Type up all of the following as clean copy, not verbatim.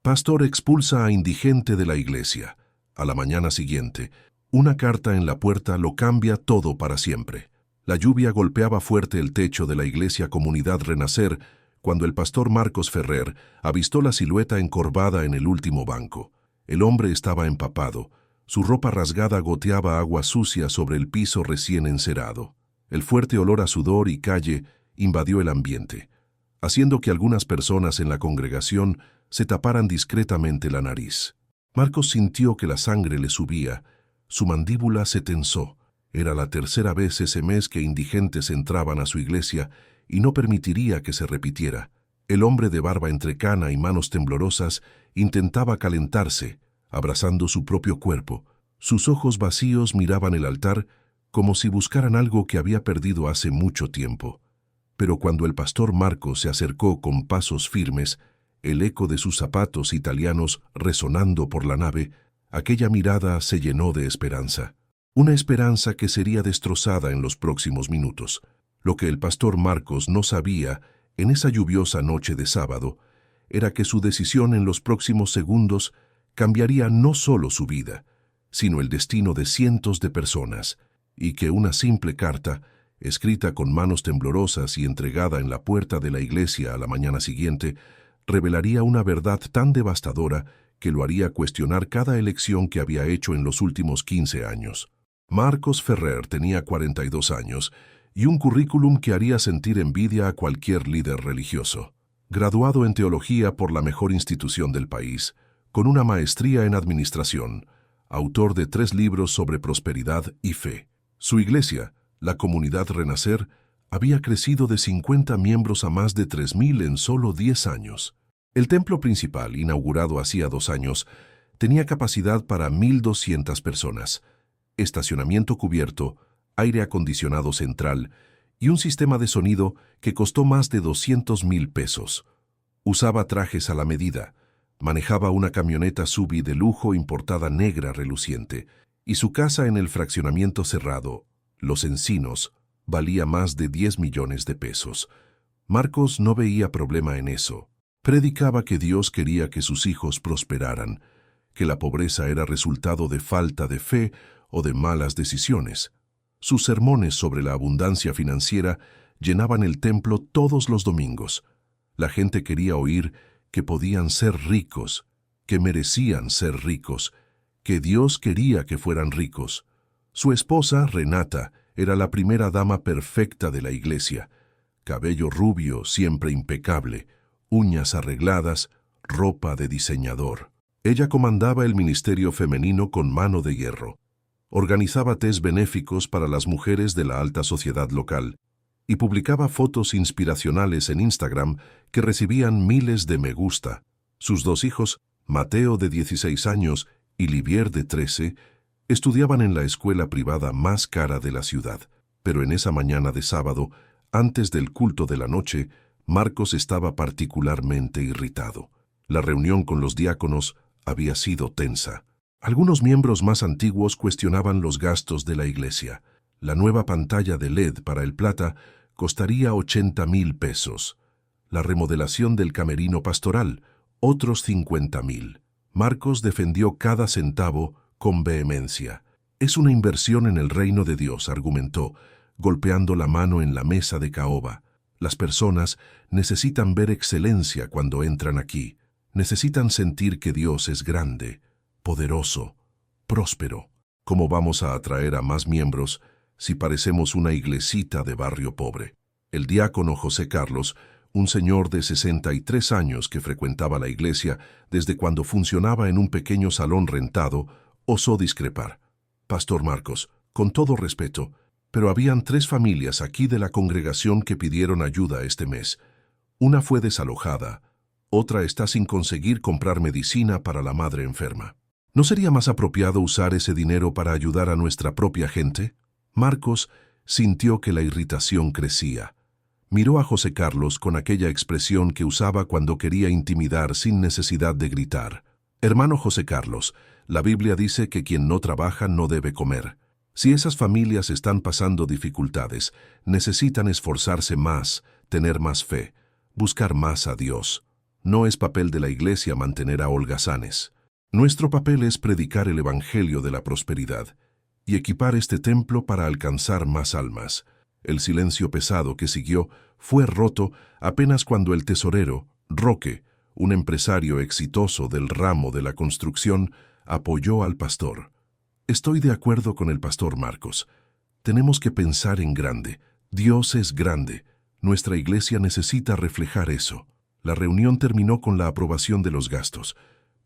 Pastor expulsa a indigente de la iglesia. A la mañana siguiente, una carta en la puerta lo cambia todo para siempre. La lluvia golpeaba fuerte el techo de la iglesia Comunidad Renacer cuando el pastor Marcos Ferrer avistó la silueta encorvada en el último banco. El hombre estaba empapado. Su ropa rasgada goteaba agua sucia sobre el piso recién encerado. El fuerte olor a sudor y calle invadió el ambiente, haciendo que algunas personas en la congregación se taparan discretamente la nariz. Marcos sintió que la sangre le subía. Su mandíbula se tensó. Era la tercera vez ese mes que indigentes entraban a su iglesia y no permitiría que se repitiera. El hombre de barba entrecana y manos temblorosas intentaba calentarse, abrazando su propio cuerpo. Sus ojos vacíos miraban el altar como si buscaran algo que había perdido hace mucho tiempo. Pero cuando el pastor Marcos se acercó con pasos firmes, el eco de sus zapatos italianos resonando por la nave, aquella mirada se llenó de esperanza. Una esperanza que sería destrozada en los próximos minutos. Lo que el pastor Marcos no sabía en esa lluviosa noche de sábado era que su decisión en los próximos segundos cambiaría no solo su vida, sino el destino de cientos de personas, y que una simple carta, escrita con manos temblorosas y entregada en la puerta de la iglesia a la mañana siguiente, revelaría una verdad tan devastadora que lo haría cuestionar cada elección que había hecho en los últimos 15 años. Marcos Ferrer tenía 42 años y un currículum que haría sentir envidia a cualquier líder religioso. Graduado en teología por la mejor institución del país, con una maestría en administración, autor de 3 libros sobre prosperidad y fe. Su iglesia, la Comunidad Renacer, había crecido de 50 miembros a más de 3,000 en solo 10 años. El templo principal, inaugurado hacía 2 años, tenía capacidad para 1,200 personas, estacionamiento cubierto, aire acondicionado central y un sistema de sonido que costó más de 200,000 pesos. Usaba trajes a la medida, manejaba una camioneta SUV de lujo importada negra reluciente, y su casa en el fraccionamiento cerrado, Los Encinos, valía más de 10 millones de pesos. Marcos no veía problema en eso. Predicaba que Dios quería que sus hijos prosperaran, que la pobreza era resultado de falta de fe o de malas decisiones. Sus sermones sobre la abundancia financiera llenaban el templo todos los domingos. La gente quería oír que podían ser ricos, que merecían ser ricos, que Dios quería que fueran ricos. Su esposa, Renata, era la primera dama perfecta de la iglesia. Cabello rubio, siempre impecable, uñas arregladas, ropa de diseñador. Ella comandaba el ministerio femenino con mano de hierro. Organizaba tés benéficos para las mujeres de la alta sociedad local y publicaba fotos inspiracionales en Instagram que recibían miles de me gusta. Sus 2 hijos, Mateo de 16 años y Livier de 13, estudiaban en la escuela privada más cara de la ciudad. Pero en esa mañana de sábado, antes del culto de la noche, Marcos estaba particularmente irritado. La reunión con los diáconos había sido tensa. Algunos miembros más antiguos cuestionaban los gastos de la iglesia. La nueva pantalla de LED para el Plata costaría 80,000 pesos. La remodelación del camerino pastoral, otros 50,000. Marcos defendió cada centavo con vehemencia. Es una inversión en el reino de Dios, argumentó, golpeando la mano en la mesa de caoba. Las personas necesitan ver excelencia cuando entran aquí. Necesitan sentir que Dios es grande, poderoso, próspero. ¿Cómo vamos a atraer a más miembros si parecemos una iglesita de barrio pobre? El diácono José Carlos, un señor de 63 años que frecuentaba la iglesia desde cuando funcionaba en un pequeño salón rentado, osó discrepar. Pastor Marcos, con todo respeto, pero habían 3 familias aquí de la congregación que pidieron ayuda este mes. Una fue desalojada, otra está sin conseguir comprar medicina para la madre enferma. ¿No sería más apropiado usar ese dinero para ayudar a nuestra propia gente? Marcos sintió que la irritación crecía. Miró a José Carlos con aquella expresión que usaba cuando quería intimidar sin necesidad de gritar. Hermano José Carlos, la Biblia dice que quien no trabaja no debe comer. Si esas familias están pasando dificultades, necesitan esforzarse más, tener más fe, buscar más a Dios. No es papel de la Iglesia mantener a holgazanes. Nuestro papel es predicar el Evangelio de la prosperidad y equipar este templo para alcanzar más almas. El silencio pesado que siguió fue roto apenas cuando el tesorero, Roque, un empresario exitoso del ramo de la construcción, apoyó al pastor. Estoy de acuerdo con el pastor Marcos. Tenemos que pensar en grande. Dios es grande. Nuestra iglesia necesita reflejar eso. La reunión terminó con la aprobación de los gastos,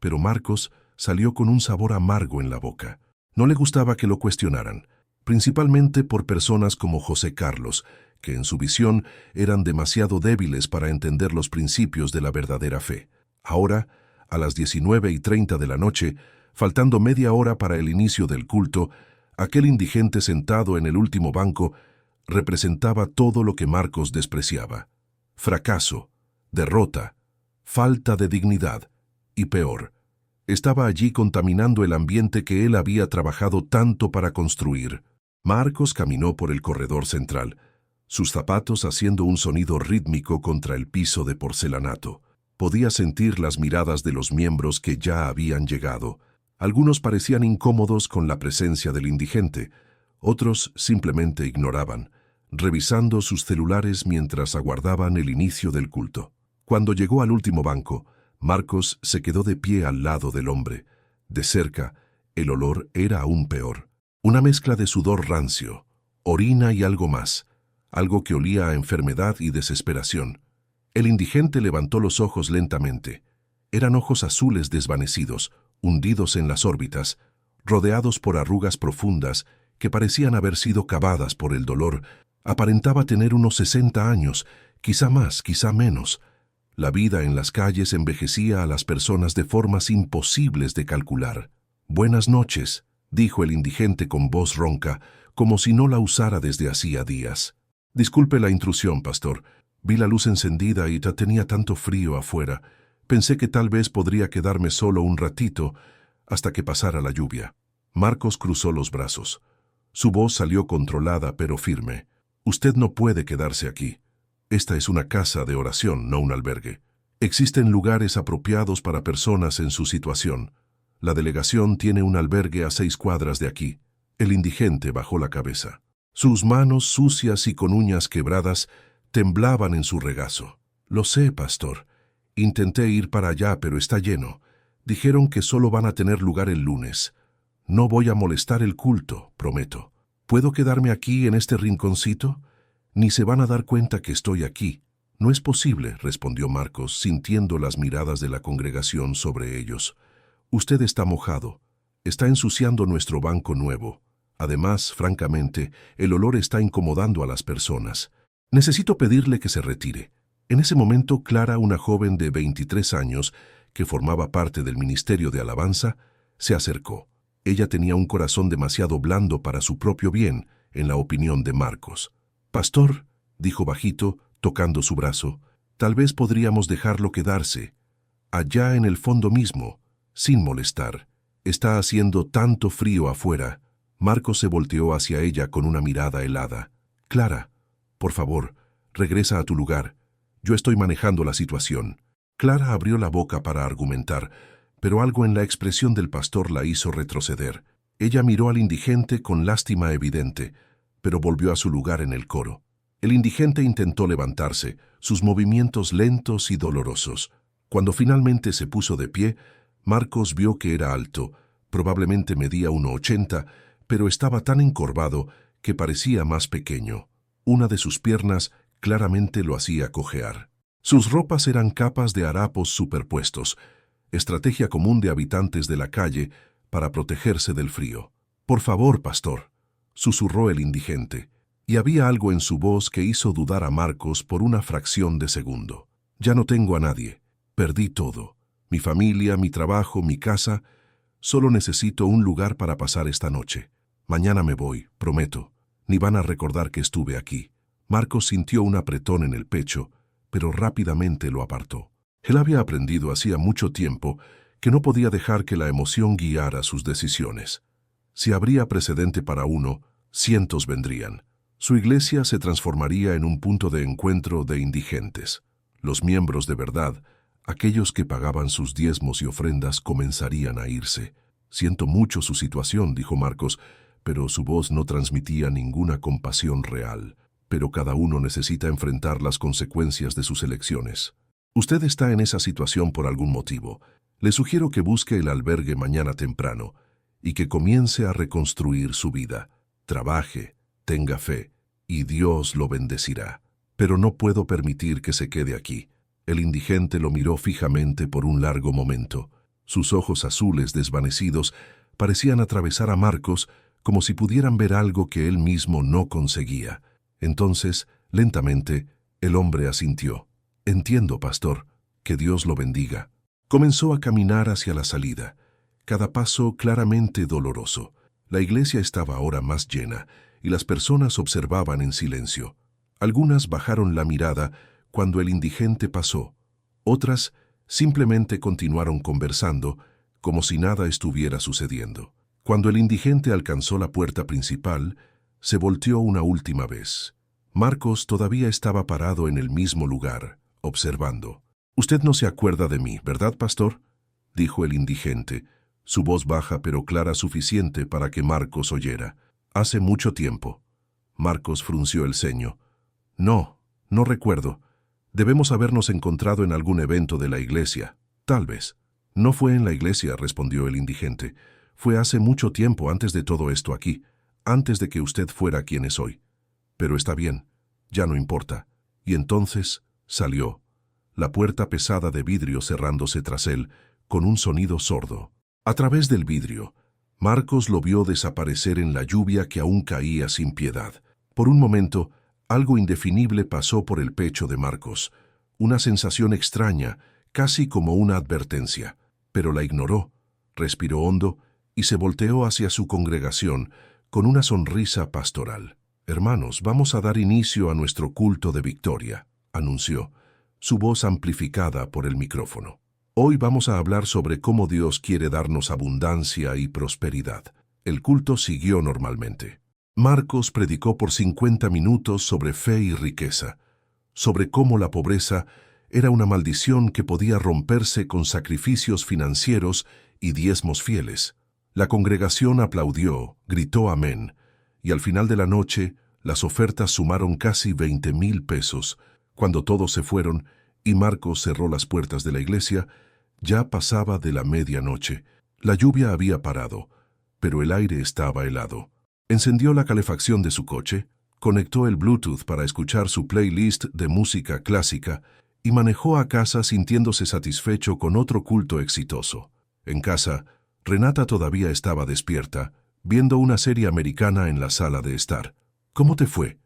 pero Marcos salió con un sabor amargo en la boca. No le gustaba que lo cuestionaran, principalmente por personas como José Carlos, que en su visión eran demasiado débiles para entender los principios de la verdadera fe. Ahora, a las 19:30 de la noche, faltando media hora para el inicio del culto, aquel indigente sentado en el último banco representaba todo lo que Marcos despreciaba: fracaso, derrota, falta de dignidad y peor. Estaba allí contaminando el ambiente que él había trabajado tanto para construir. Marcos caminó por el corredor central, sus zapatos haciendo un sonido rítmico contra el piso de porcelanato. Podía sentir las miradas de los miembros que ya habían llegado. Algunos parecían incómodos con la presencia del indigente, otros simplemente ignoraban, revisando sus celulares mientras aguardaban el inicio del culto. Cuando llegó al último banco, Marcos se quedó de pie al lado del hombre. De cerca, el olor era aún peor. Una mezcla de sudor rancio, orina y algo más, algo que olía a enfermedad y desesperación. El indigente levantó los ojos lentamente. Eran ojos azules desvanecidos, hundidos en las órbitas, rodeados por arrugas profundas que parecían haber sido cavadas por el dolor. Aparentaba tener unos 60 años, quizá más, quizá menos. La vida en las calles envejecía a las personas de formas imposibles de calcular. «Buenas noches», dijo el indigente con voz ronca, como si no la usara desde hacía días. «Disculpe la intrusión, pastor. Vi la luz encendida y tenía tanto frío afuera. Pensé que tal vez podría quedarme solo un ratito hasta que pasara la lluvia». Marcos cruzó los brazos. Su voz salió controlada pero firme. «Usted no puede quedarse aquí. Esta es una casa de oración, no un albergue. Existen lugares apropiados para personas en su situación. La delegación tiene un albergue a 6 cuadras de aquí». El indigente bajó la cabeza. Sus manos sucias y con uñas quebradas temblaban en su regazo. «Lo sé, pastor. Intenté ir para allá, pero está lleno. Dijeron que solo van a tener lugar el lunes. No voy a molestar el culto, prometo. ¿Puedo quedarme aquí en este rinconcito? Ni se van a dar cuenta que estoy aquí». «No es posible», respondió Marcos, sintiendo las miradas de la congregación sobre ellos. «Usted está mojado. Está ensuciando nuestro banco nuevo. Además, francamente, el olor está incomodando a las personas. Necesito pedirle que se retire». En ese momento, Clara, una joven de 23 años, que formaba parte del ministerio de alabanza, se acercó. Ella tenía un corazón demasiado blando para su propio bien, en la opinión de Marcos. «Pastor», dijo bajito, tocando su brazo, «tal vez podríamos dejarlo quedarse. Allá en el fondo mismo, sin molestar. Está haciendo tanto frío afuera». Marcos se volteó hacia ella con una mirada helada. «Clara, por favor, regresa a tu lugar. Yo estoy manejando la situación». Clara abrió la boca para argumentar, pero algo en la expresión del pastor la hizo retroceder. Ella miró al indigente con lástima evidente, pero volvió a su lugar en el coro. El indigente intentó levantarse, sus movimientos lentos y dolorosos. Cuando finalmente se puso de pie, Marcos vio que era alto, probablemente medía 1,80, pero estaba tan encorvado que parecía más pequeño. Una de sus piernas claramente lo hacía cojear. Sus ropas eran capas de harapos superpuestos, estrategia común de habitantes de la calle para protegerse del frío. «Por favor, pastor», susurró el indigente, y había algo en su voz que hizo dudar a Marcos por una fracción de segundo. «Ya no tengo a nadie. Perdí todo. Mi familia, mi trabajo, mi casa. Solo necesito un lugar para pasar esta noche. Mañana me voy, prometo. Ni van a recordar que estuve aquí». Marcos sintió un apretón en el pecho, pero rápidamente lo apartó. Él había aprendido hacía mucho tiempo que no podía dejar que la emoción guiara sus decisiones. Si habría precedente para uno, cientos vendrían. Su iglesia se transformaría en un punto de encuentro de indigentes. Los miembros de verdad Aquellos que pagaban sus diezmos y ofrendas comenzarían a irse. «Siento mucho su situación», dijo Marcos, pero su voz no transmitía ninguna compasión real. «Pero cada uno necesita enfrentar las consecuencias de sus elecciones. Usted está en esa situación por algún motivo. Le sugiero que busque el albergue mañana temprano y que comience a reconstruir su vida. Trabaje, tenga fe, y Dios lo bendecirá. Pero no puedo permitir que se quede aquí». El indigente lo miró fijamente por un largo momento. Sus ojos azules desvanecidos parecían atravesar a Marcos como si pudieran ver algo que él mismo no conseguía. Entonces, lentamente, el hombre asintió. «Entiendo, pastor. Que Dios lo bendiga». Comenzó a caminar hacia la salida, cada paso claramente doloroso. La iglesia estaba ahora más llena y las personas observaban en silencio. Algunas bajaron la mirada cuando el indigente pasó. Otras simplemente continuaron conversando como si nada estuviera sucediendo. Cuando el indigente alcanzó la puerta principal, se volteó una última vez. Marcos todavía estaba parado en el mismo lugar, observando. «Usted no se acuerda de mí, ¿verdad, pastor?», dijo el indigente, su voz baja pero clara suficiente para que Marcos oyera. «Hace mucho tiempo». Marcos frunció el ceño. «No, no recuerdo. Debemos habernos encontrado en algún evento de la iglesia. Tal vez». «No fue en la iglesia», respondió el indigente. «Fue hace mucho tiempo antes de todo esto aquí, antes de que usted fuera quien es hoy. Pero está bien, ya no importa». Y entonces salió, la puerta pesada de vidrio cerrándose tras él, con un sonido sordo. A través del vidrio, Marcos lo vio desaparecer en la lluvia que aún caía sin piedad. Por un momento, algo indefinible pasó por el pecho de Marcos, una sensación extraña, casi como una advertencia, pero la ignoró, respiró hondo y se volteó hacia su congregación con una sonrisa pastoral. «Hermanos, vamos a dar inicio a nuestro culto de victoria», anunció, su voz amplificada por el micrófono. «Hoy vamos a hablar sobre cómo Dios quiere darnos abundancia y prosperidad». El culto siguió normalmente. Marcos predicó por 50 minutos sobre fe y riqueza, sobre cómo la pobreza era una maldición que podía romperse con sacrificios financieros y diezmos fieles. La congregación aplaudió, gritó amén, y al final de la noche las ofertas sumaron casi 20,000 pesos. Cuando todos se fueron y Marcos cerró las puertas de la iglesia, ya pasaba de la medianoche. La lluvia había parado, pero el aire estaba helado. Encendió la calefacción de su coche, conectó el Bluetooth para escuchar su playlist de música clásica y manejó a casa sintiéndose satisfecho con otro culto exitoso. En casa, Renata todavía estaba despierta, viendo una serie americana en la sala de estar. «¿Cómo te fue?»,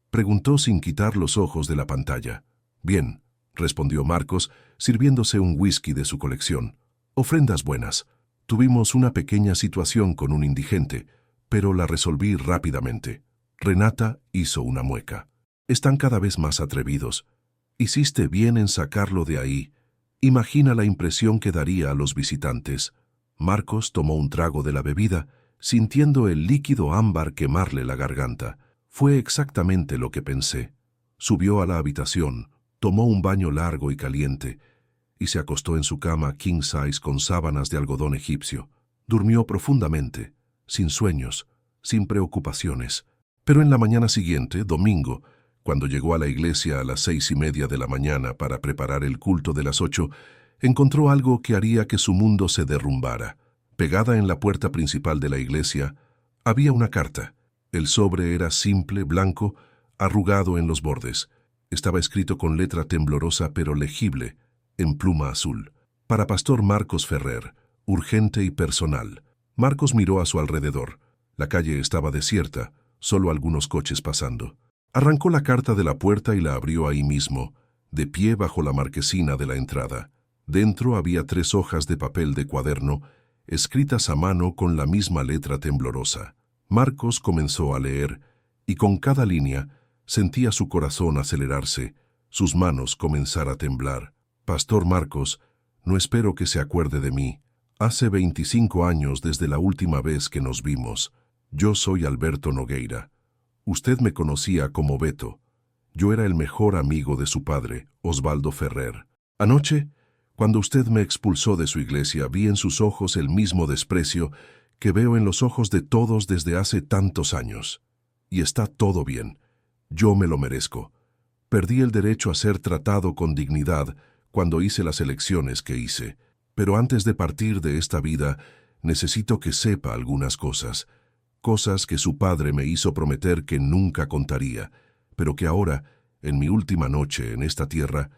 preguntó sin quitar los ojos de la pantalla. «Bien», respondió Marcos, sirviéndose un whisky de su colección. «Ofrendas buenas. Tuvimos una pequeña situación con un indigente, pero la resolví rápidamente». Renata hizo una mueca. «Están cada vez más atrevidos. Hiciste bien en sacarlo de ahí. Imagina la impresión que daría a los visitantes». Marcos tomó un trago de la bebida, sintiendo el líquido ámbar quemarle la garganta. «Fue exactamente lo que pensé». Subió a la habitación, tomó un baño largo y caliente, y se acostó en su cama king size con sábanas de algodón egipcio. Durmió profundamente, sin sueños, sin preocupaciones. Pero en la mañana siguiente, domingo, cuando llegó a la iglesia a las 6:30 de la mañana para preparar el culto de las 8, encontró algo que haría que su mundo se derrumbara. Pegada en la puerta principal de la iglesia, había una carta. El sobre era simple, blanco, arrugado en los bordes. Estaba escrito con letra temblorosa pero legible, en pluma azul. «Para Pastor Marcos Ferrer, urgente y personal». Marcos miró a su alrededor. La calle estaba desierta, solo algunos coches pasando. Arrancó la carta de la puerta y la abrió ahí mismo, de pie bajo la marquesina de la entrada. Dentro había 3 hojas de papel de cuaderno, escritas a mano con la misma letra temblorosa. Marcos comenzó a leer, y con cada línea sentía su corazón acelerarse, sus manos comenzar a temblar. «Pastor Marcos, no espero que se acuerde de mí. Hace 25 años desde la última vez que nos vimos. Yo soy Alberto Nogueira. Usted me conocía como Beto. Yo era el mejor amigo de su padre, Osvaldo Ferrer. Anoche, Cuando usted me expulsó de su iglesia, vi en sus ojos el mismo desprecio que veo en los ojos de todos desde hace tantos años. Y está todo bien. Yo me lo merezco. Perdí el derecho a ser tratado con dignidad cuando hice las elecciones que hice. Pero antes de partir de esta vida, necesito que sepa algunas cosas. Cosas que su padre me hizo prometer que nunca contaría, pero que ahora, en mi última noche en esta tierra,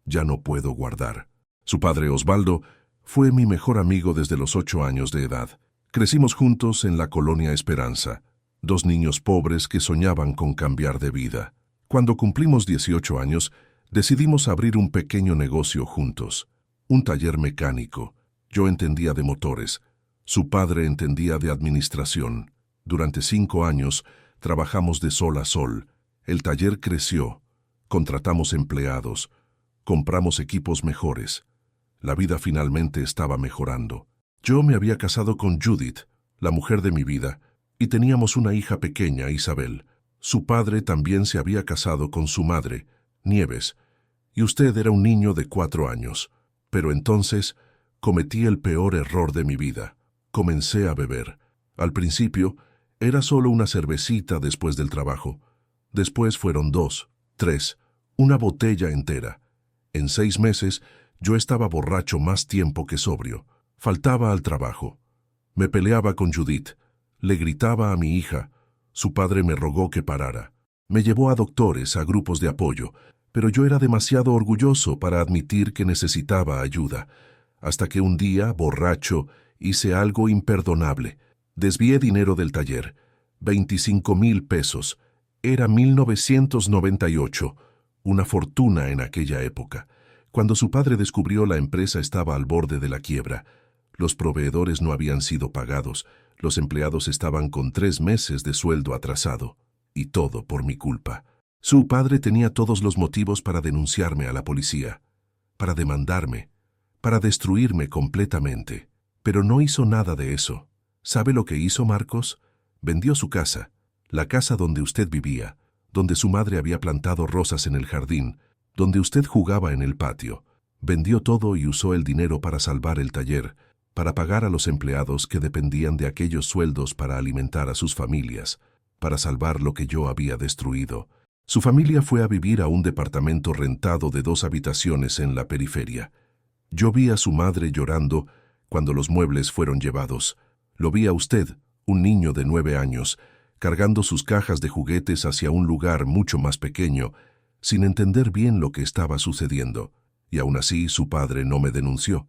ya no puedo guardar. Su padre Osvaldo fue mi mejor amigo desde los 8 años de edad. Crecimos juntos en la colonia Esperanza, 2 niños pobres que soñaban con cambiar de vida. Cuando cumplimos 18 años, decidimos abrir un pequeño negocio juntos, un taller mecánico. Yo entendía de motores, su padre entendía de administración. Durante 5 años trabajamos de sol a sol. El taller creció, contratamos empleados, compramos equipos mejores. La vida finalmente estaba mejorando. Yo me había casado con Judith, la mujer de mi vida, y teníamos una hija pequeña, Isabel. Su padre también se había casado con su madre, Nieves, y usted era un niño de 4 años. Pero entonces cometí el peor error de mi vida. Comencé a beber. Al principio era solo una cervecita después del trabajo. Después fueron 2, 3, una botella entera. En 6 meses yo estaba borracho más tiempo que sobrio. Faltaba al trabajo. Me peleaba con Judith. Le gritaba a mi hija. Su padre me rogó que parara. Me llevó a doctores, a grupos de apoyo, pero yo era demasiado orgulloso para admitir que necesitaba ayuda. Hasta que un día, borracho, hice algo imperdonable. Desvié dinero del taller. 25,000 pesos. Era 1998. Una fortuna en aquella época. Cuando su padre descubrió, la empresa estaba al borde de la quiebra. Los proveedores no habían sido pagados. Los empleados estaban con 3 meses de sueldo atrasado. Y todo por mi culpa. Su padre tenía todos los motivos para denunciarme a la policía, para demandarme, para destruirme completamente. Pero no hizo nada de eso. ¿Sabe lo que hizo, Marcos? Vendió su casa, la casa donde usted vivía, donde su madre había plantado rosas en el jardín, donde usted jugaba en el patio. Vendió todo y usó el dinero para salvar el taller, para pagar a los empleados que dependían de aquellos sueldos para alimentar a sus familias, para salvar lo que yo había destruido. Su familia fue a vivir a un departamento rentado de 2 habitaciones en la periferia. Yo vi a su madre llorando cuando los muebles fueron llevados. Lo vi a usted, un niño de 9 años, cargando sus cajas de juguetes hacia un lugar mucho más pequeño, sin entender bien lo que estaba sucediendo. Y aún así su padre no me denunció.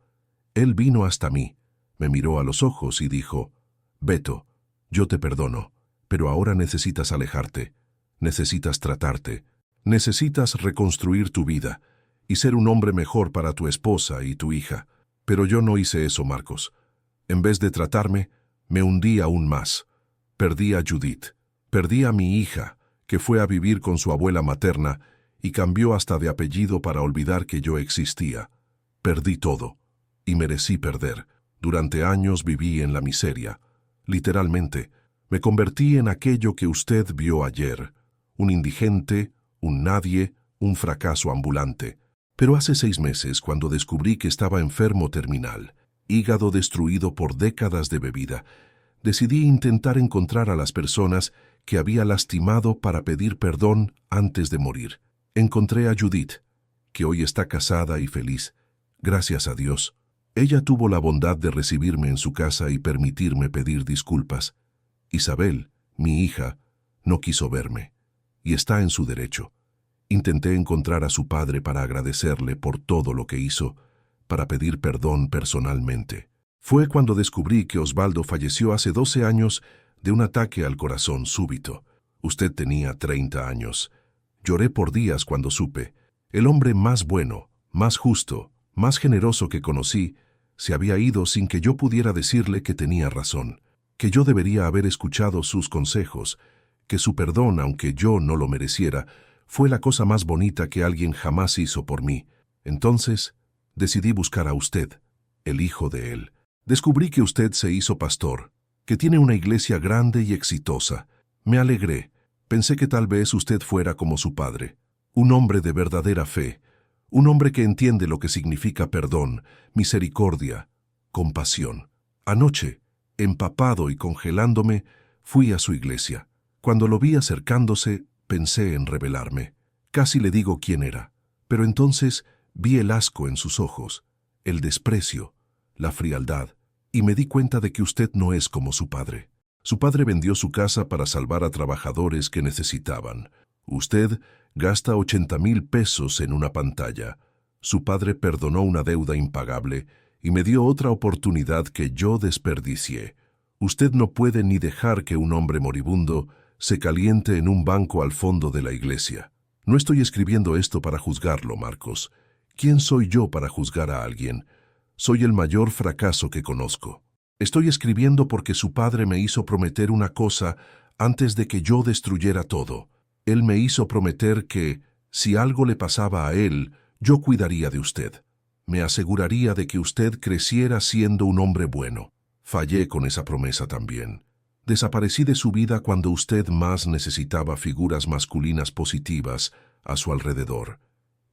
Él vino hasta mí, me miró a los ojos y dijo: «Beto, yo te perdono, pero ahora necesitas alejarte. Necesitas tratarte, necesitas reconstruir tu vida y ser un hombre mejor para tu esposa y tu hija». Pero yo no hice eso, Marcos. En vez de tratarme, me hundí aún más. Perdí a Judith, perdí a mi hija, que fue a vivir con su abuela materna y cambió hasta de apellido para olvidar que yo existía. Perdí todo, y merecí perder. Durante años viví en la miseria. Literalmente, me convertí en aquello que usted vio ayer. Un indigente, un nadie, un fracaso ambulante. Pero hace 6 meses, cuando descubrí que estaba enfermo terminal, hígado destruido por décadas de bebida, decidí intentar encontrar a las personas que había lastimado para pedir perdón antes de morir. Encontré a Judith, que hoy está casada y feliz. Gracias a Dios. Ella tuvo la bondad de recibirme en su casa y permitirme pedir disculpas. Isabel, mi hija, no quiso verme, y está en su derecho. Intenté encontrar a su padre para agradecerle por todo lo que hizo, para pedir perdón personalmente. Fue cuando descubrí que Osvaldo falleció hace 12 años de un ataque al corazón súbito. Usted tenía 30 años. Lloré por días cuando supe. El hombre más bueno, más justo, más generoso que conocí, se había ido sin que yo pudiera decirle que tenía razón, que yo debería haber escuchado sus consejos, que su perdón, aunque yo no lo mereciera, fue la cosa más bonita que alguien jamás hizo por mí. Entonces, decidí buscar a usted, el hijo de él. Descubrí que usted se hizo pastor, que tiene una iglesia grande y exitosa. Me alegré. Pensé que tal vez usted fuera como su padre, un hombre de verdadera fe, Un hombre que entiende lo que significa perdón, misericordia, compasión. Anoche, empapado y congelándome, fui a su iglesia. Cuando lo vi acercándose, pensé en rebelarme. Casi le digo quién era, pero entonces vi el asco en sus ojos, el desprecio, la frialdad, y me di cuenta de que usted no es como su padre. Su padre vendió su casa para salvar a trabajadores que necesitaban. Usted gasta 80,000 pesos en una pantalla. Su padre perdonó una deuda impagable y me dio otra oportunidad que yo desperdicié. Usted no puede ni dejar que un hombre moribundo se caliente en un banco al fondo de la iglesia. No estoy escribiendo esto para juzgarlo, Marcos. ¿Quién soy yo para juzgar a alguien? Soy el mayor fracaso que conozco. Estoy escribiendo porque su padre me hizo prometer una cosa antes de que yo destruyera todo. Él me hizo prometer que, si algo le pasaba a él, yo cuidaría de usted. Me aseguraría de que usted creciera siendo un hombre bueno. Fallé con esa promesa también. Desaparecí de su vida cuando usted más necesitaba figuras masculinas positivas a su alrededor.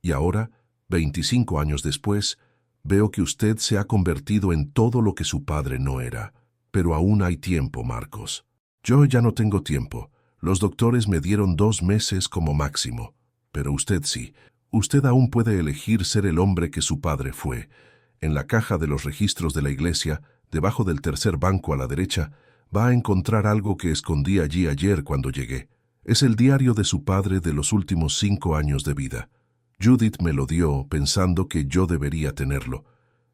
Y ahora, 25 años después, veo que usted se ha convertido en todo lo que su padre no era. Pero aún hay tiempo, Marcos. Yo ya no tengo tiempo. Los doctores me dieron 2 meses como máximo. Pero usted sí. Usted aún puede elegir ser el hombre que su padre fue. En la caja de los registros de la iglesia, debajo del tercer banco a la derecha, va a encontrar algo que escondí allí ayer cuando llegué. Es el diario de su padre de los últimos 5 años de vida. Judith me lo dio pensando que yo debería tenerlo.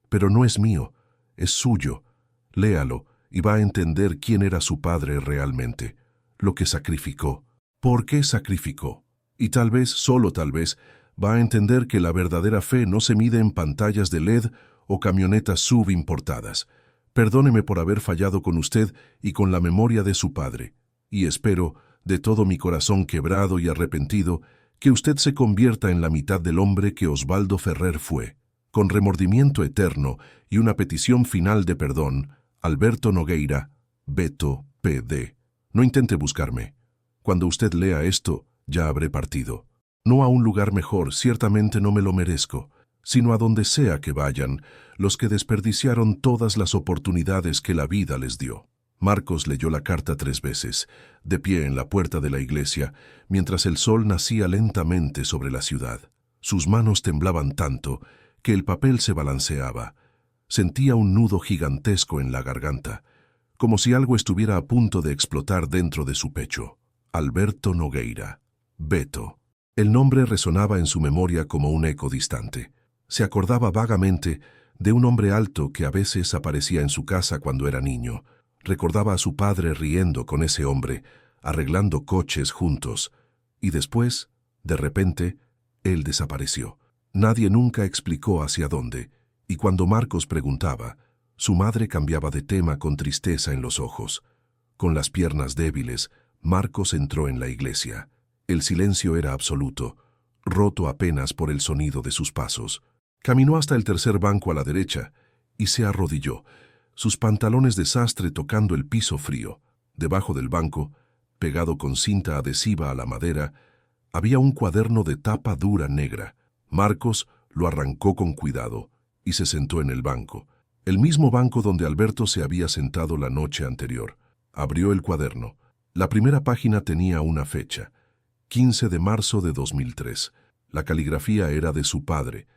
Pero no es mío, es suyo. Léalo y va a entender quién era su padre realmente, lo que sacrificó, por qué sacrificó. Y tal vez, solo tal vez, va a entender que la verdadera fe no se mide en pantallas de LED o camionetas SUV importadas. Perdóneme por haber fallado con usted y con la memoria de su padre. Y espero, de todo mi corazón quebrado y arrepentido, que usted se convierta en la mitad del hombre que Osvaldo Ferrer fue. Con remordimiento eterno y una petición final de perdón, Alberto Nogueira, Beto, P.D. No intente buscarme. Cuando usted lea esto, ya habré partido. No a un lugar mejor, ciertamente no me lo merezco, sino a donde sea que vayan, los que desperdiciaron todas las oportunidades que la vida les dio. Marcos leyó la carta 3 veces, de pie en la puerta de la iglesia, mientras el sol nacía lentamente sobre la ciudad. Sus manos temblaban tanto que el papel se balanceaba. Sentía un nudo gigantesco en la garganta, como si algo estuviera a punto de explotar dentro de su pecho. Alberto Nogueira. Beto. El nombre resonaba en su memoria como un eco distante. Se acordaba vagamente de un hombre alto que a veces aparecía en su casa cuando era niño. Recordaba a su padre riendo con ese hombre, arreglando coches juntos. Y después, de repente, él desapareció. Nadie nunca explicó hacia dónde, y cuando Marcos preguntaba, su madre cambiaba de tema con tristeza en los ojos. Con las piernas débiles, Marcos entró en la iglesia. El silencio era absoluto, roto apenas por el sonido de sus pasos. Caminó hasta el tercer banco a la derecha y se arrodilló, sus pantalones de sastre tocando el piso frío. Debajo del banco, pegado con cinta adhesiva a la madera, había un cuaderno de tapa dura negra. Marcos lo arrancó con cuidado y se sentó en el banco, el mismo banco donde Alberto se había sentado la noche anterior. Abrió el cuaderno. La primera página tenía una fecha, 15 de marzo de 2003. La caligrafía era de su padre,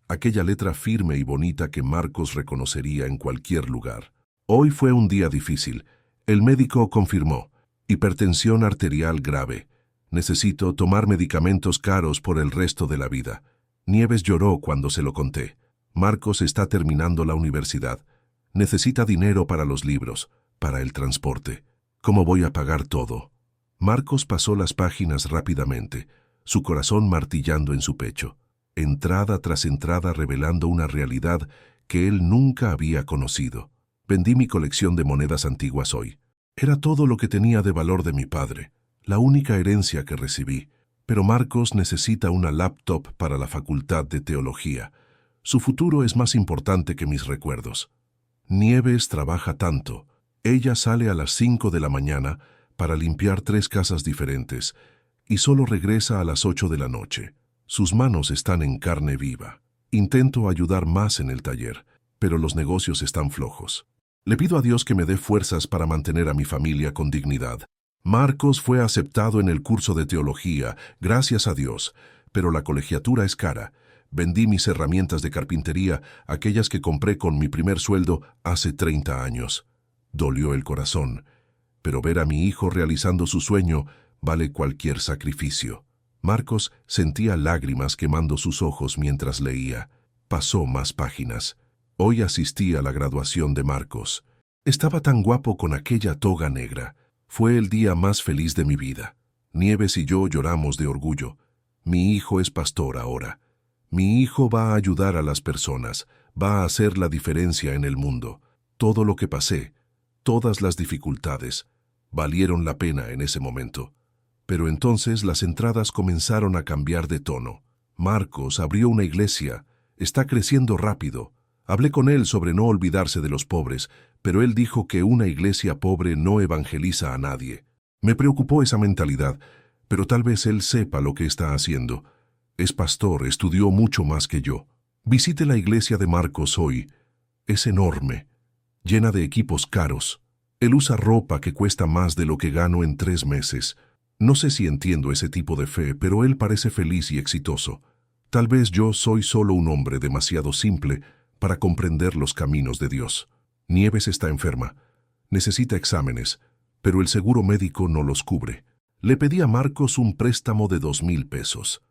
aquella letra firme y bonita que Marcos reconocería en cualquier lugar. Hoy fue un día difícil. El médico confirmó: hipertensión arterial grave. Necesito tomar medicamentos caros por el resto de la vida. Nieves lloró cuando se lo conté. Marcos está terminando la universidad. Necesita dinero para los libros, para el transporte. ¿Cómo voy a pagar todo? Marcos pasó las páginas rápidamente, su corazón martillando en su pecho, entrada tras entrada revelando una realidad que él nunca había conocido. Vendí mi colección de monedas antiguas hoy. Era todo lo que tenía de valor de mi padre, la única herencia que recibí. Pero Marcos necesita una laptop para la facultad de teología. Su futuro es más importante que mis recuerdos. Nieves trabaja tanto. Ella sale a las 5 de la mañana para limpiar 3 casas diferentes y solo regresa a las 8 de la noche. Sus manos están en carne viva. Intento ayudar más en el taller, pero los negocios están flojos. Le pido a Dios que me dé fuerzas para mantener a mi familia con dignidad. Marcos fue aceptado en el curso de teología, gracias a Dios, pero la colegiatura es cara. Vendí mis herramientas de carpintería, aquellas que compré con mi primer sueldo hace 30 años. Dolió el corazón, pero ver a mi hijo realizando su sueño vale cualquier sacrificio. Marcos sentía lágrimas quemando sus ojos mientras leía. Pasó más páginas. Hoy asistí a la graduación de Marcos. Estaba tan guapo con aquella toga negra. Fue el día más feliz de mi vida. Nieves y yo lloramos de orgullo. Mi hijo es pastor ahora. Mi hijo va a ayudar a las personas, va a hacer la diferencia en el mundo. Todo lo que pasé, todas las dificultades, valieron la pena en ese momento. Pero entonces las entradas comenzaron a cambiar de tono. Marcos abrió una iglesia, está creciendo rápido. Hablé con él sobre no olvidarse de los pobres, pero él dijo que una iglesia pobre no evangeliza a nadie. Me preocupó esa mentalidad, pero tal vez él sepa lo que está haciendo. Es pastor, estudió mucho más que yo. Visite la iglesia de Marcos hoy. Es enorme, llena de equipos caros. Él usa ropa que cuesta más de lo que gano en 3 meses. No sé si entiendo ese tipo de fe, pero él parece feliz y exitoso. Tal vez yo soy solo un hombre demasiado simple para comprender los caminos de Dios. Nieves está enferma. Necesita exámenes, pero el seguro médico no los cubre. Le pedí a Marcos un préstamo de 2,000 pesos.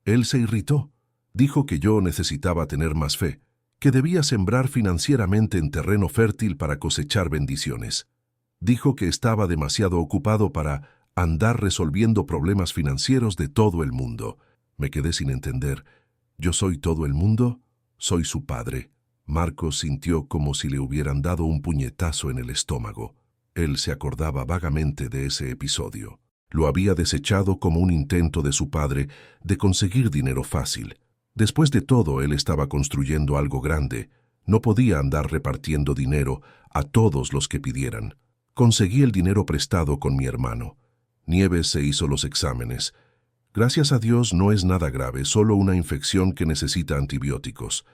Él se irritó. Dijo que yo necesitaba tener más fe, que debía sembrar financieramente en terreno fértil para cosechar bendiciones. Dijo que estaba demasiado ocupado para andar resolviendo problemas financieros de todo el mundo. Me quedé sin entender. ¿Yo soy todo el mundo? Soy su padre. Marcos sintió como si le hubieran dado un puñetazo en el estómago. Él se acordaba vagamente de ese episodio. Lo había desechado como un intento de su padre de conseguir dinero fácil. Después de todo, él estaba construyendo algo grande. No podía andar repartiendo dinero a todos los que pidieran. Conseguí el dinero prestado con mi hermano. Nieves se hizo los exámenes. Gracias a Dios no es nada grave, solo una infección que necesita antibióticos.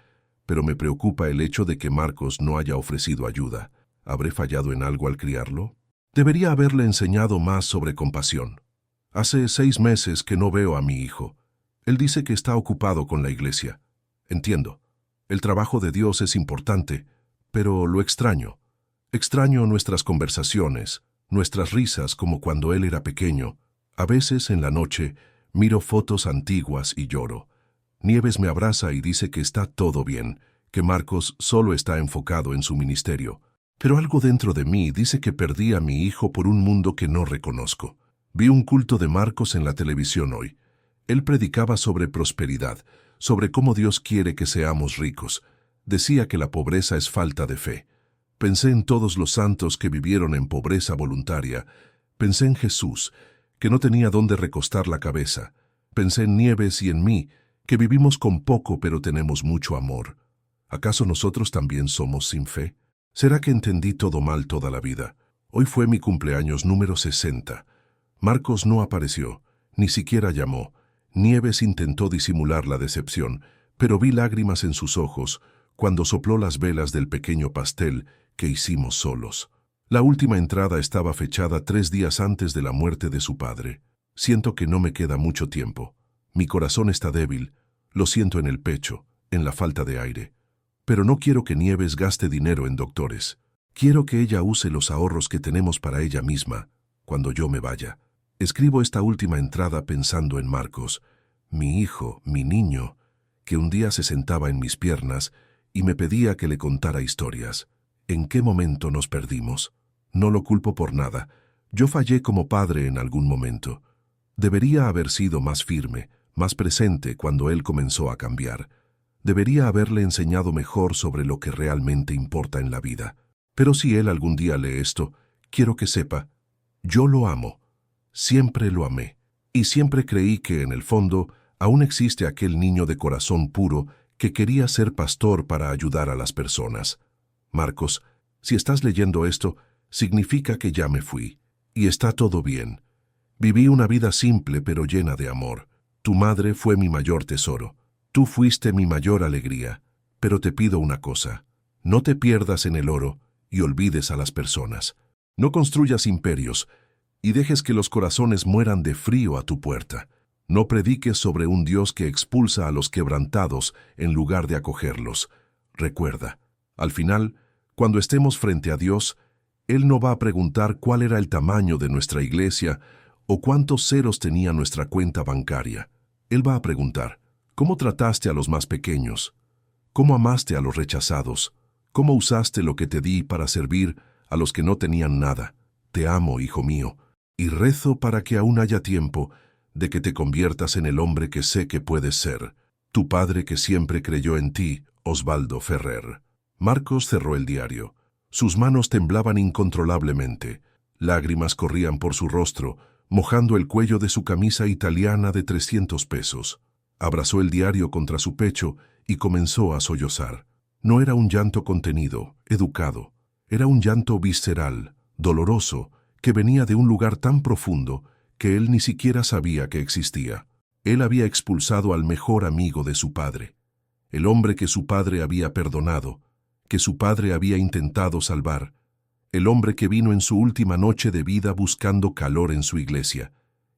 Pero me preocupa el hecho de que Marcos no haya ofrecido ayuda. ¿Habré fallado en algo al criarlo? Debería haberle enseñado más sobre compasión. Hace 6 meses que no veo a mi hijo. Él dice que está ocupado con la iglesia. Entiendo. El trabajo de Dios es importante, pero lo extraño. Extraño nuestras conversaciones, nuestras risas como cuando él era pequeño. A veces, en la noche, miro fotos antiguas y lloro. Nieves me abraza y dice que está todo bien, que Marcos solo está enfocado en su ministerio. Pero algo dentro de mí dice que perdí a mi hijo por un mundo que no reconozco. Vi un culto de Marcos en la televisión hoy. Él predicaba sobre prosperidad, sobre cómo Dios quiere que seamos ricos. Decía que la pobreza es falta de fe. Pensé en todos los santos que vivieron en pobreza voluntaria. Pensé en Jesús, que no tenía dónde recostar la cabeza. Pensé en Nieves y en mí, que vivimos con poco pero tenemos mucho amor. ¿Acaso nosotros también somos sin fe? ¿Será que entendí todo mal toda la vida? Hoy fue mi cumpleaños número 60. Marcos no apareció, ni siquiera llamó. Nieves intentó disimular la decepción, pero vi lágrimas en sus ojos cuando sopló las velas del pequeño pastel que hicimos solos. La última entrada estaba fechada 3 días antes de la muerte de su padre. Siento que no me queda mucho tiempo. Mi corazón está débil, lo siento en el pecho, en la falta de aire. Pero no quiero que Nieves gaste dinero en doctores. Quiero que ella use los ahorros que tenemos para ella misma, cuando yo me vaya. Escribo esta última entrada pensando en Marcos, mi hijo, mi niño, que un día se sentaba en mis piernas y me pedía que le contara historias. ¿En qué momento nos perdimos? No lo culpo por nada. Yo fallé como padre en algún momento. Debería haber sido más firme, más presente cuando él comenzó a cambiar. Debería haberle enseñado mejor sobre lo que realmente importa en la vida. Pero si él algún día lee esto, quiero que sepa, yo lo amo. Siempre lo amé. Y siempre creí que, en el fondo, aún existe aquel niño de corazón puro que quería ser pastor para ayudar a las personas. Marcos, si estás leyendo esto, significa que ya me fui. Y está todo bien. Viví una vida simple pero llena de amor. Tu madre fue mi mayor tesoro. Tú fuiste mi mayor alegría. Pero te pido una cosa. No te pierdas en el oro y olvides a las personas. No construyas imperios y dejes que los corazones mueran de frío a tu puerta. No prediques sobre un Dios que expulsa a los quebrantados en lugar de acogerlos. Recuerda, al final, cuando estemos frente a Dios, Él no va a preguntar cuál era el tamaño de nuestra iglesia o cuántos ceros tenía nuestra cuenta bancaria. Él va a preguntar, ¿cómo trataste a los más pequeños? ¿Cómo amaste a los rechazados? ¿Cómo usaste lo que te di para servir a los que no tenían nada? Te amo, hijo mío, y rezo para que aún haya tiempo de que te conviertas en el hombre que sé que puedes ser. Tu padre que siempre creyó en ti, Osvaldo Ferrer. Marcos cerró el diario. Sus manos temblaban incontrolablemente. Lágrimas corrían por su rostro, mojando el cuello de su camisa italiana de 300 pesos. Abrazó el diario contra su pecho y comenzó a sollozar. No era un llanto contenido, educado. Era un llanto visceral, doloroso, que venía de un lugar tan profundo que él ni siquiera sabía que existía. Él había expulsado al mejor amigo de su padre, el hombre que su padre había perdonado, que su padre había intentado salvar, el hombre que vino en su última noche de vida buscando calor en su iglesia,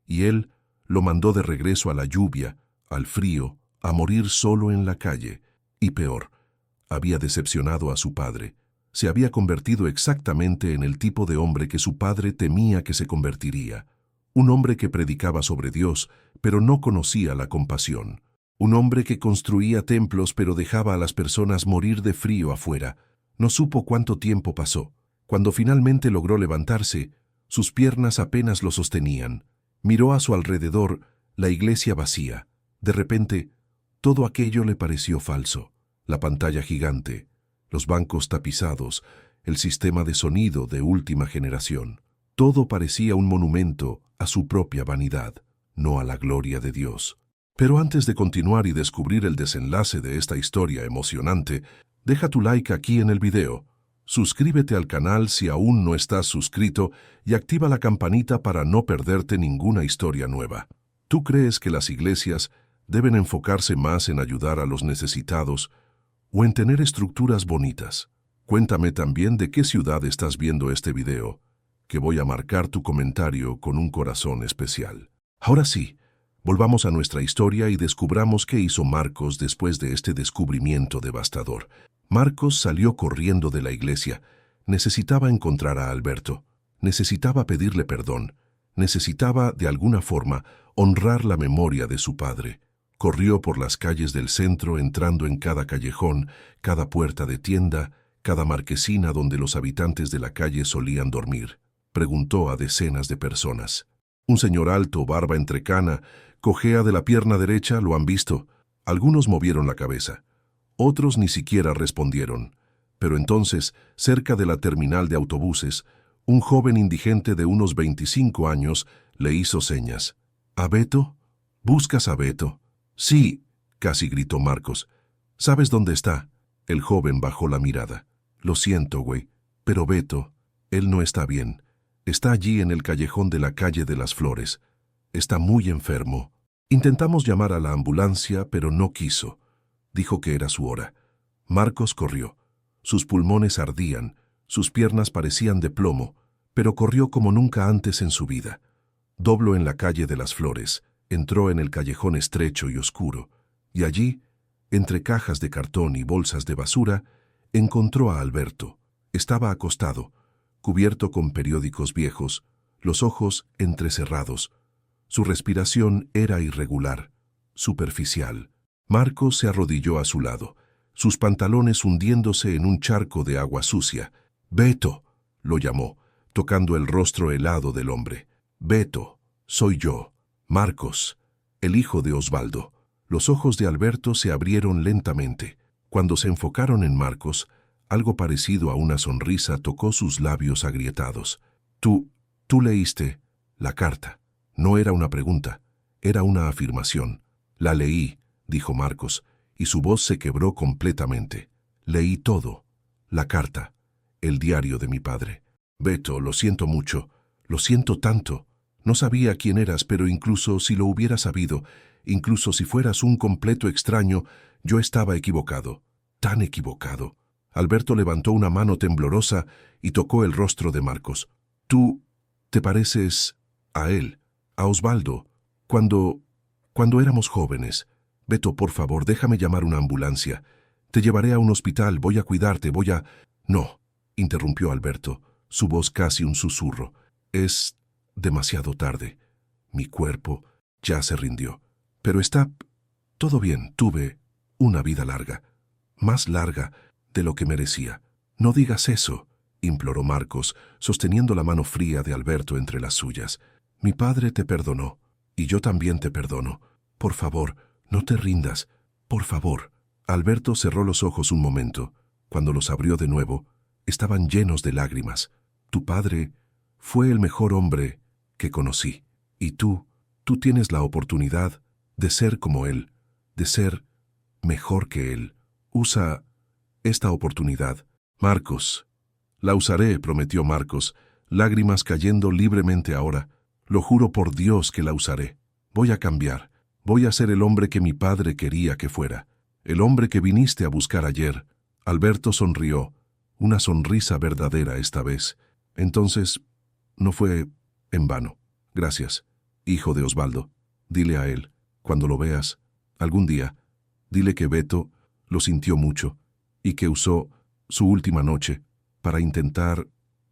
y él lo mandó de regreso a la lluvia, al frío, a morir solo en la calle, y peor, había decepcionado a su padre. Se había convertido exactamente en el tipo de hombre que su padre temía que se convertiría. Un hombre que predicaba sobre Dios, pero no conocía la compasión. Un hombre que construía templos pero dejaba a las personas morir de frío afuera. No supo cuánto tiempo pasó. Cuando finalmente logró levantarse, sus piernas apenas lo sostenían. Miró a su alrededor, la iglesia vacía. De repente, todo aquello le pareció falso. La pantalla gigante, los bancos tapizados, el sistema de sonido de última generación. Todo parecía un monumento a su propia vanidad, no a la gloria de Dios. Pero antes de continuar y descubrir el desenlace de esta historia emocionante, deja tu like aquí en el video, suscríbete al canal si aún no estás suscrito y activa la campanita para no perderte ninguna historia nueva. ¿Tú crees que las iglesias deben enfocarse más en ayudar a los necesitados o en tener estructuras bonitas? Cuéntame también de qué ciudad estás viendo este video, que voy a marcar tu comentario con un corazón especial. Ahora sí, volvamos a nuestra historia y descubramos qué hizo Marcos después de este descubrimiento devastador. Marcos salió corriendo de la iglesia. Necesitaba encontrar a Alberto. Necesitaba pedirle perdón. Necesitaba, de alguna forma, honrar la memoria de su padre. Corrió por las calles del centro, entrando en cada callejón, cada puerta de tienda, cada marquesina donde los habitantes de la calle solían dormir. Preguntó a decenas de personas. Un señor alto, barba entrecana, cojea de la pierna derecha, ¿lo han visto? Algunos movieron la cabeza. Otros ni siquiera respondieron. Pero entonces, cerca de la terminal de autobuses, un joven indigente de unos 25 años le hizo señas. ¿A Beto? ¿Buscas a Beto? Sí, casi gritó Marcos. ¿Sabes dónde está? El joven bajó la mirada. Lo siento, güey, pero Beto, él no está bien. Está allí en el callejón de la calle de las Flores. Está muy enfermo. Intentamos llamar a la ambulancia, pero no quiso. Dijo que era su hora. Marcos corrió. Sus pulmones ardían, sus piernas parecían de plomo, pero corrió como nunca antes en su vida. Dobló en la calle de las Flores, entró en el callejón estrecho y oscuro, y allí, entre cajas de cartón y bolsas de basura, encontró a Alberto. Estaba acostado, cubierto con periódicos viejos, los ojos entrecerrados. Su respiración era irregular, superficial. Marcos se arrodilló a su lado, sus pantalones hundiéndose en un charco de agua sucia. «Beto», lo llamó, tocando el rostro helado del hombre. «Beto, soy yo, Marcos, el hijo de Osvaldo». Los ojos de Alberto se abrieron lentamente. Cuando se enfocaron en Marcos, algo parecido a una sonrisa tocó sus labios agrietados. Tú leíste la carta». No era una pregunta, era una afirmación. «La leí», dijo Marcos, y su voz se quebró completamente. «Leí todo. La carta. El diario de mi padre. Beto, lo siento mucho. Lo siento tanto. No sabía quién eras, pero incluso si lo hubiera sabido, incluso si fueras un completo extraño, yo estaba equivocado, tan equivocado. Alberto levantó una mano temblorosa y tocó el rostro de Marcos. Tú te pareces a él, a Osvaldo, cuando éramos jóvenes. Beto, por favor, déjame llamar una ambulancia. Te llevaré a un hospital, voy a cuidarte, voy a... No, interrumpió Alberto, su voz casi un susurro. Es demasiado tarde. Mi cuerpo ya se rindió. Pero está todo bien, tuve una vida larga, más larga de lo que merecía. No digas eso, imploró Marcos, sosteniendo la mano fría de Alberto entre las suyas. Mi padre te perdonó, y yo también te perdono. Por favor, no te rindas, por favor. Alberto cerró los ojos un momento. Cuando los abrió de nuevo, estaban llenos de lágrimas. Tu padre fue el mejor hombre que conocí, y tú tienes la oportunidad de ser como él, de ser mejor que él. Usa esta oportunidad. Marcos. La usaré, prometió Marcos, lágrimas cayendo libremente ahora. Lo juro por Dios que la usaré. Voy a cambiar. Voy a ser el hombre que mi padre quería que fuera. El hombre que viniste a buscar ayer. Alberto sonrió, una sonrisa verdadera esta vez. Entonces, no fue en vano. Gracias, hijo de Osvaldo. Dile a él, cuando lo veas, algún día, dile que Beto lo sintió mucho y que usó su última noche para intentar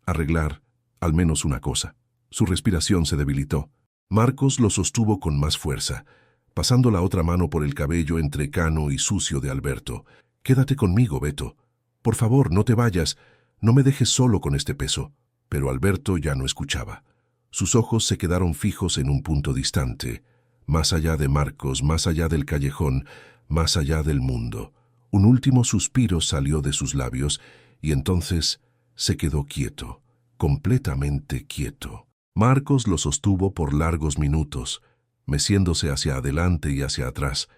arreglar al menos una cosa. Su respiración se debilitó. Marcos lo sostuvo con más fuerza, pasando la otra mano por el cabello entrecano y sucio de Alberto. Quédate conmigo, Beto. Por favor, no te vayas. No me dejes solo con este peso. Pero Alberto ya no escuchaba. Sus ojos se quedaron fijos en un punto distante, más allá de Marcos, más allá del callejón, más allá del mundo. Un último suspiro salió de sus labios y entonces se quedó quieto, completamente quieto. Marcos lo sostuvo por largos minutos, meciéndose hacia adelante y hacia atrás,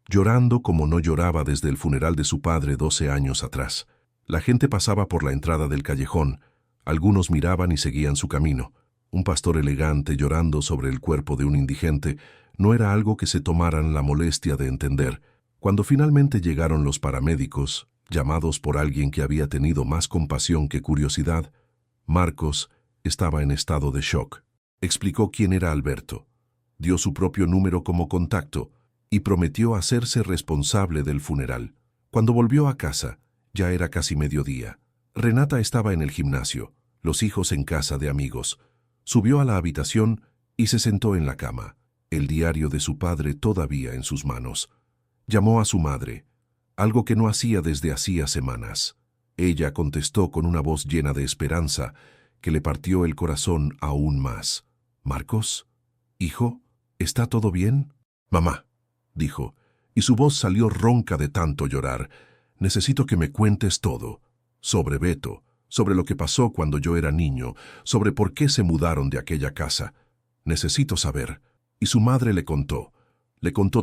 llorando como no lloraba desde el funeral de su padre 12 años atrás. La gente pasaba por la entrada del callejón, algunos miraban y seguían su camino. Un pastor elegante llorando sobre el cuerpo de un indigente no era algo que se tomaran la molestia de entender. Cuando finalmente llegaron los paramédicos, llamados por alguien que había tenido más compasión que curiosidad, Marcos estaba en estado de shock. Explicó quién era Alberto, dio su propio número como contacto y prometió hacerse responsable del funeral. Cuando volvió a casa, ya era casi mediodía. Renata estaba en el gimnasio, los hijos en casa de amigos. Subió a la habitación y se sentó en la cama, el diario de su padre todavía en sus manos. Llamó a su madre, algo que no hacía desde hacía semanas. Ella contestó con una voz llena de esperanza que le partió el corazón aún más. «¿Marcos? Hijo, ¿está todo bien?» «Mamá», dijo, y su voz salió ronca de tanto llorar. «Necesito que me cuentes todo, sobre Beto, sobre lo que pasó cuando yo era niño, sobre por qué se mudaron de aquella casa. Necesito saber». Y su madre le contó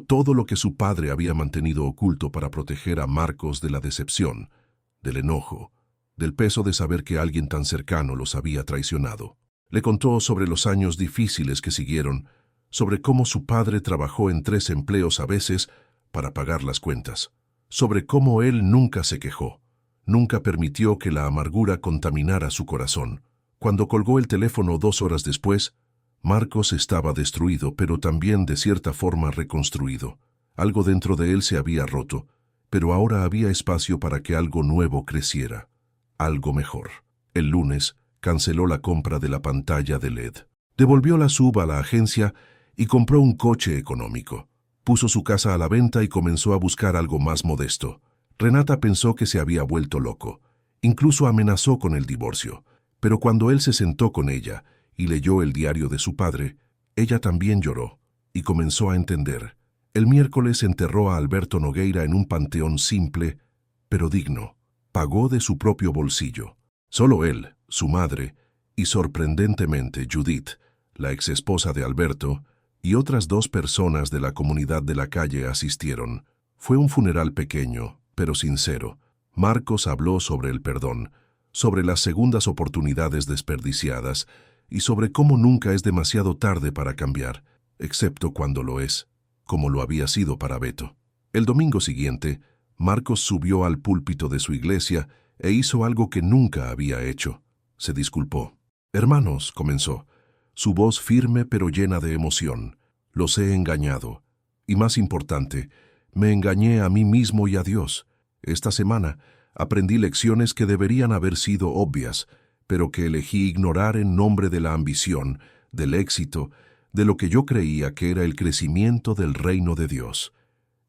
todo lo que su padre había mantenido oculto para proteger a Marcos de la decepción, del enojo, del peso de saber que alguien tan cercano los había traicionado. Le contó sobre los años difíciles que siguieron, sobre cómo su padre trabajó en 3 empleos a veces para pagar las cuentas, sobre cómo él nunca se quejó, nunca permitió que la amargura contaminara su corazón. Cuando colgó el teléfono 2 horas después, Marcos estaba destruido, pero también de cierta forma reconstruido. Algo dentro de él se había roto, pero ahora había espacio para que algo nuevo creciera, algo mejor. El lunes canceló la compra de la pantalla de LED. Devolvió la sub a la agencia y compró un coche económico. Puso su casa a la venta y comenzó a buscar algo más modesto. Renata pensó que se había vuelto loco. Incluso amenazó con el divorcio. Pero cuando él se sentó con ella y leyó el diario de su padre, ella también lloró y comenzó a entender. El miércoles enterró a Alberto Nogueira en un panteón simple, pero digno. Pagó de su propio bolsillo. Solo él, su madre y, sorprendentemente, Judith, la exesposa de Alberto, y otras 2 personas de la comunidad de la calle asistieron. Fue un funeral pequeño, pero sincero. Marcos habló sobre el perdón, sobre las segundas oportunidades desperdiciadas y sobre cómo nunca es demasiado tarde para cambiar, excepto cuando lo es, como lo había sido para Beto. El domingo siguiente, Marcos subió al púlpito de su iglesia e hizo algo que nunca había hecho. Se disculpó. «Hermanos», comenzó, su voz firme pero llena de emoción, «los he engañado. Y más importante, me engañé a mí mismo y a Dios. Esta semana aprendí lecciones que deberían haber sido obvias, pero que elegí ignorar en nombre de la ambición, del éxito, de lo que yo creía que era el crecimiento del reino de Dios.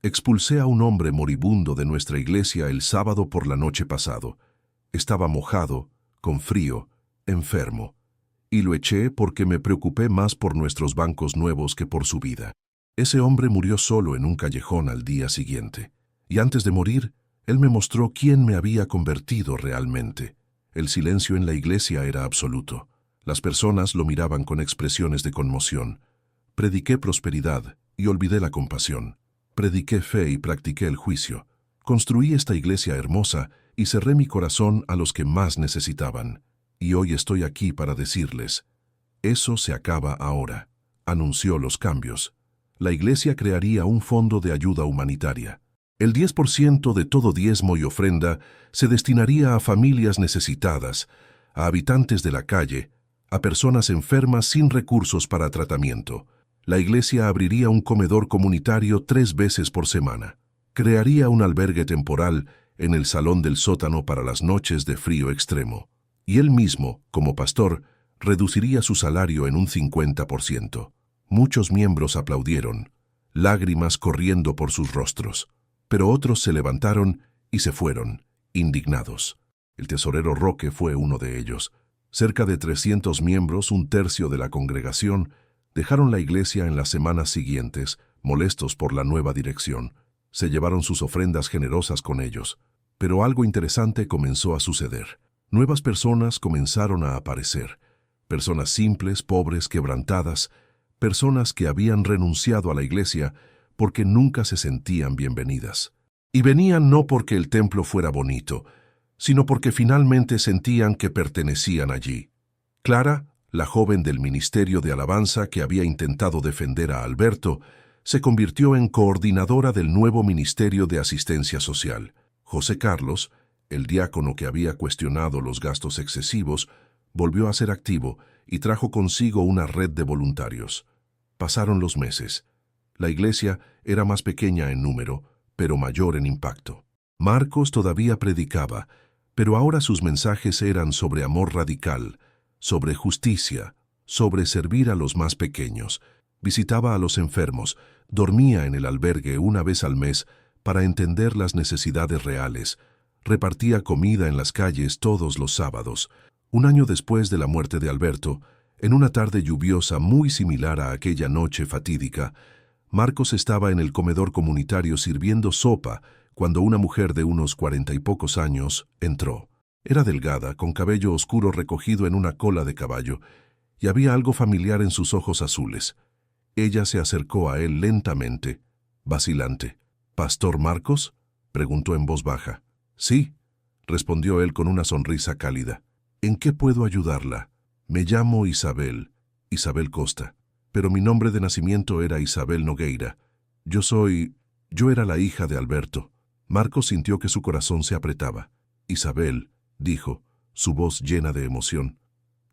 Expulsé a un hombre moribundo de nuestra iglesia el sábado por la noche pasado. Estaba mojado, con frío, enfermo, y lo eché porque me preocupé más por nuestros bancos nuevos que por su vida. Ese hombre murió solo en un callejón al día siguiente, y antes de morir, él me mostró quién me había convertido realmente. El silencio en la iglesia era absoluto. Las personas lo miraban con expresiones de conmoción. Prediqué prosperidad y olvidé la compasión. Prediqué fe y practiqué el juicio. Construí esta iglesia hermosa y cerré mi corazón a los que más necesitaban. Y hoy estoy aquí para decirles, eso se acaba ahora. Anunció los cambios. La iglesia crearía un fondo de ayuda humanitaria. El 10% de todo diezmo y ofrenda se destinaría a familias necesitadas, a habitantes de la calle, a personas enfermas sin recursos para tratamiento. La iglesia abriría un comedor comunitario 3 veces por semana. Crearía un albergue temporal en el salón del sótano para las noches de frío extremo. Y él mismo, como pastor, reduciría su salario en un 50%. Muchos miembros aplaudieron, lágrimas corriendo por sus rostros. Pero otros se levantaron y se fueron, indignados. El tesorero Roque fue uno de ellos. Cerca de 300 miembros, un tercio de la congregación, dejaron la iglesia en las semanas siguientes, molestos por la nueva dirección. Se llevaron sus ofrendas generosas con ellos. Pero algo interesante comenzó a suceder. Nuevas personas comenzaron a aparecer. Personas simples, pobres, quebrantadas, personas que habían renunciado a la iglesia porque nunca se sentían bienvenidas. Y venían no porque el templo fuera bonito, sino porque finalmente sentían que pertenecían allí. Clara, la joven del ministerio de alabanza que había intentado defender a Alberto, se convirtió en coordinadora del nuevo ministerio de asistencia social. José Carlos, el diácono que había cuestionado los gastos excesivos, volvió a ser activo y trajo consigo una red de voluntarios. Pasaron los meses. La iglesia era más pequeña en número, pero mayor en impacto. Marcos todavía predicaba, pero ahora sus mensajes eran sobre amor radical, sobre justicia, sobre servir a los más pequeños. Visitaba a los enfermos, dormía en el albergue una vez al mes para entender las necesidades reales, repartía comida en las calles todos los sábados. Un año después de la muerte de Alberto, en una tarde lluviosa muy similar a aquella noche fatídica, Marcos estaba en el comedor comunitario sirviendo sopa cuando una mujer de unos 40 y pocos años entró. Era delgada, con cabello oscuro recogido en una cola de caballo, y había algo familiar en sus ojos azules. Ella se acercó a él lentamente, vacilante. «¿Pastor Marcos?», preguntó en voz baja. «Sí», respondió él con una sonrisa cálida. «¿En qué puedo ayudarla? Me llamo Isabel Costa. Pero mi nombre de nacimiento era Isabel Nogueira. Yo era la hija de Alberto». Marcos sintió que su corazón se apretaba. «Isabel», dijo, su voz llena de emoción.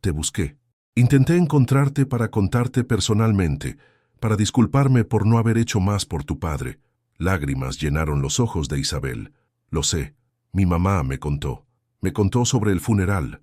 «Te busqué. Intenté encontrarte para contarte personalmente, para disculparme por no haber hecho más por tu padre». Lágrimas llenaron los ojos de Isabel. «Lo sé. Mi mamá me contó. Me contó sobre el funeral,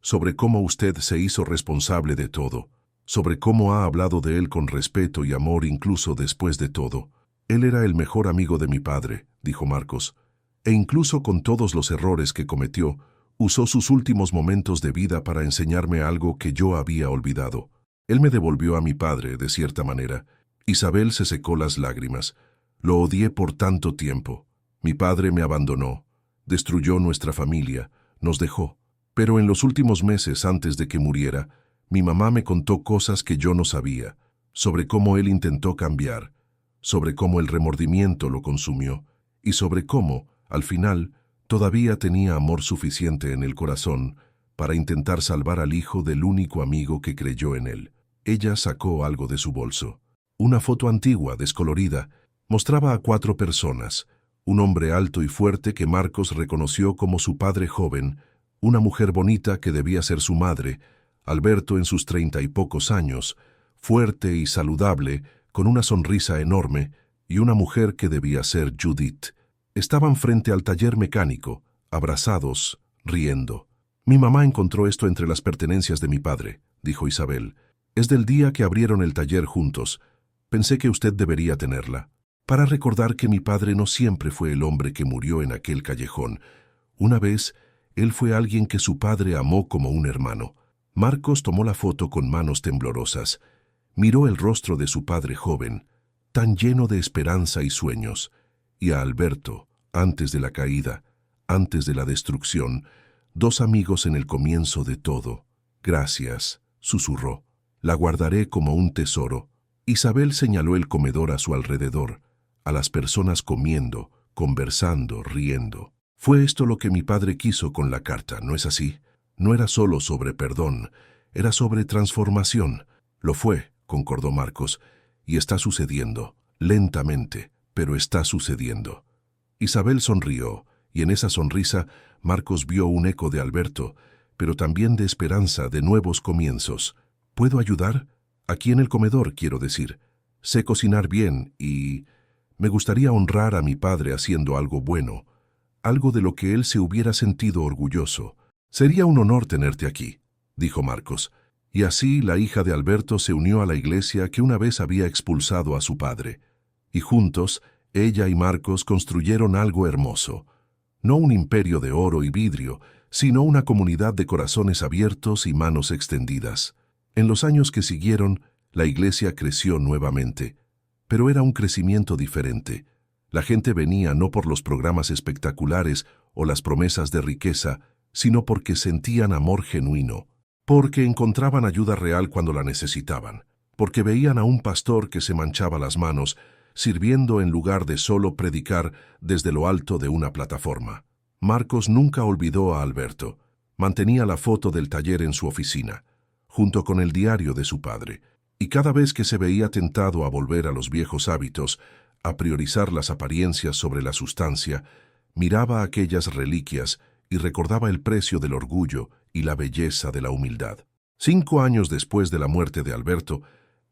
sobre cómo usted se hizo responsable de todo, sobre cómo ha hablado de él con respeto y amor incluso después de todo. Él era el mejor amigo de mi padre», dijo Marcos, «e incluso con todos los errores que cometió, usó sus últimos momentos de vida para enseñarme algo que yo había olvidado. Él me devolvió a mi padre, de cierta manera». Isabel se secó las lágrimas. «Lo odié por tanto tiempo. Mi padre me abandonó, destruyó nuestra familia, nos dejó. Pero en los últimos meses antes de que muriera, mi mamá me contó cosas que yo no sabía, sobre cómo él intentó cambiar, sobre cómo el remordimiento lo consumió, y sobre cómo, al final, todavía tenía amor suficiente en el corazón para intentar salvar al hijo del único amigo que creyó en él. Ella sacó algo de su bolso. Una foto antigua, descolorida, mostraba a 4 personas: un hombre alto y fuerte que Marcos reconoció como su padre joven, una mujer bonita que debía ser su madre, Alberto en sus 30 y pocos años, fuerte y saludable, con una sonrisa enorme, y una mujer que debía ser Judith. Estaban frente al taller mecánico, abrazados, riendo. «Mi mamá encontró esto entre las pertenencias de mi padre», dijo Isabel. «Es del día que abrieron el taller juntos. Pensé que usted debería tenerla, para recordar que mi padre no siempre fue el hombre que murió en aquel callejón. Una vez, él fue alguien que su padre amó como un hermano». Marcos tomó la foto con manos temblorosas. Miró el rostro de su padre joven, tan lleno de esperanza y sueños, y a Alberto, antes de la caída, antes de la destrucción, 2 amigos en el comienzo de todo. «Gracias», susurró. «La guardaré como un tesoro». Isabel señaló el comedor a su alrededor, a las personas comiendo, conversando, riendo. «Fue esto lo que mi padre quiso con la carta, ¿no es así? No era solo sobre perdón, era sobre transformación». «Lo fue», concordó Marcos, «y está sucediendo, lentamente, pero está sucediendo». Isabel sonrió, y en esa sonrisa Marcos vio un eco de Alberto, pero también de esperanza, de nuevos comienzos. «¿Puedo ayudar? Aquí en el comedor, quiero decir. Sé cocinar bien y me gustaría honrar a mi padre haciendo algo bueno, algo de lo que él se hubiera sentido orgulloso». «Sería un honor tenerte aquí», dijo Marcos. Y así la hija de Alberto se unió a la iglesia que una vez había expulsado a su padre. Y juntos, ella y Marcos construyeron algo hermoso. No un imperio de oro y vidrio, sino una comunidad de corazones abiertos y manos extendidas. En los años que siguieron, la iglesia creció nuevamente, pero era un crecimiento diferente. La gente venía no por los programas espectaculares o las promesas de riqueza, sino porque sentían amor genuino, porque encontraban ayuda real cuando la necesitaban, porque veían a un pastor que se manchaba las manos, sirviendo en lugar de solo predicar desde lo alto de una plataforma. Marcos nunca olvidó a Alberto. Mantenía la foto del taller en su oficina, junto con el diario de su padre, y cada vez que se veía tentado a volver a los viejos hábitos, a priorizar las apariencias sobre la sustancia, miraba aquellas reliquias y recordaba el precio del orgullo y la belleza de la humildad. 5 años después de la muerte de Alberto,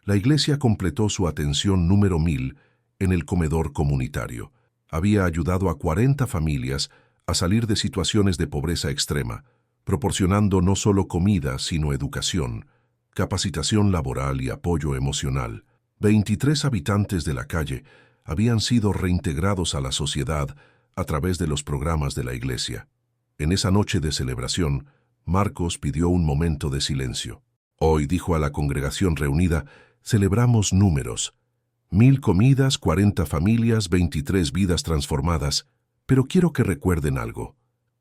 la iglesia completó su atención número 1000 en el comedor comunitario. Había ayudado a 40 familias a salir de situaciones de pobreza extrema, proporcionando no solo comida, sino educación, capacitación laboral y apoyo emocional. 23 habitantes de la calle habían sido reintegrados a la sociedad a través de los programas de la iglesia. En esa noche de celebración, Marcos pidió un momento de silencio. «Hoy», dijo a la congregación reunida, «celebramos números. 1000 comidas, 40 familias, 23 vidas transformadas. Pero quiero que recuerden algo.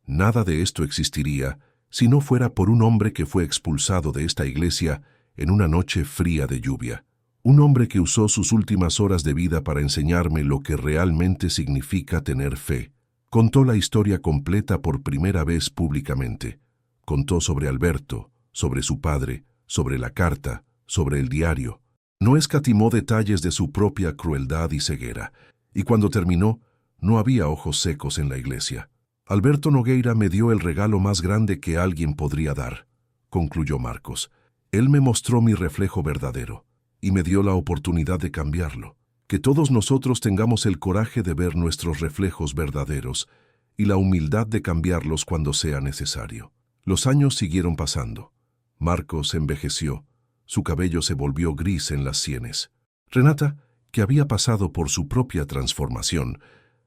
Nada de esto existiría si no fuera por un hombre que fue expulsado de esta iglesia en una noche fría de lluvia. Un hombre que usó sus últimas horas de vida para enseñarme lo que realmente significa tener fe. Contó la historia completa por primera vez públicamente. Contó sobre Alberto, sobre su padre, sobre la carta, sobre el diario. No escatimó detalles de su propia crueldad y ceguera. Y cuando terminó, no había ojos secos en la iglesia. «Alberto Nogueira me dio el regalo más grande que alguien podría dar», concluyó Marcos. «Él me mostró mi reflejo verdadero y me dio la oportunidad de cambiarlo. Que todos nosotros tengamos el coraje de ver nuestros reflejos verdaderos y la humildad de cambiarlos cuando sea necesario». Los años siguieron pasando. Marcos envejeció. Su cabello se volvió gris en las sienes. Renata, que había pasado por su propia transformación,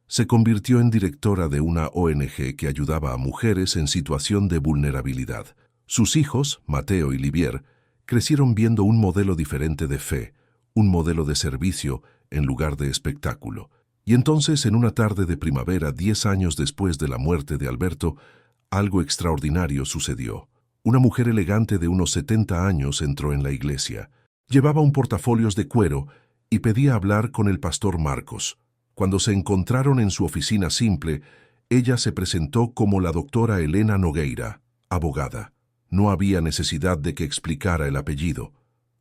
se convirtió en directora de una ONG que ayudaba a mujeres en situación de vulnerabilidad. Sus hijos, Mateo y Livier, crecieron viendo un modelo diferente de fe, un modelo de servicio en lugar de espectáculo. Y entonces, en una tarde de primavera, 10 años después de la muerte de Alberto, algo extraordinario sucedió. Una mujer elegante de unos 70 años entró en la iglesia. Llevaba un portafolios de cuero y pedía hablar con el pastor Marcos. Cuando se encontraron en su oficina simple, ella se presentó como la doctora Elena Nogueira, abogada. No había necesidad de que explicara el apellido.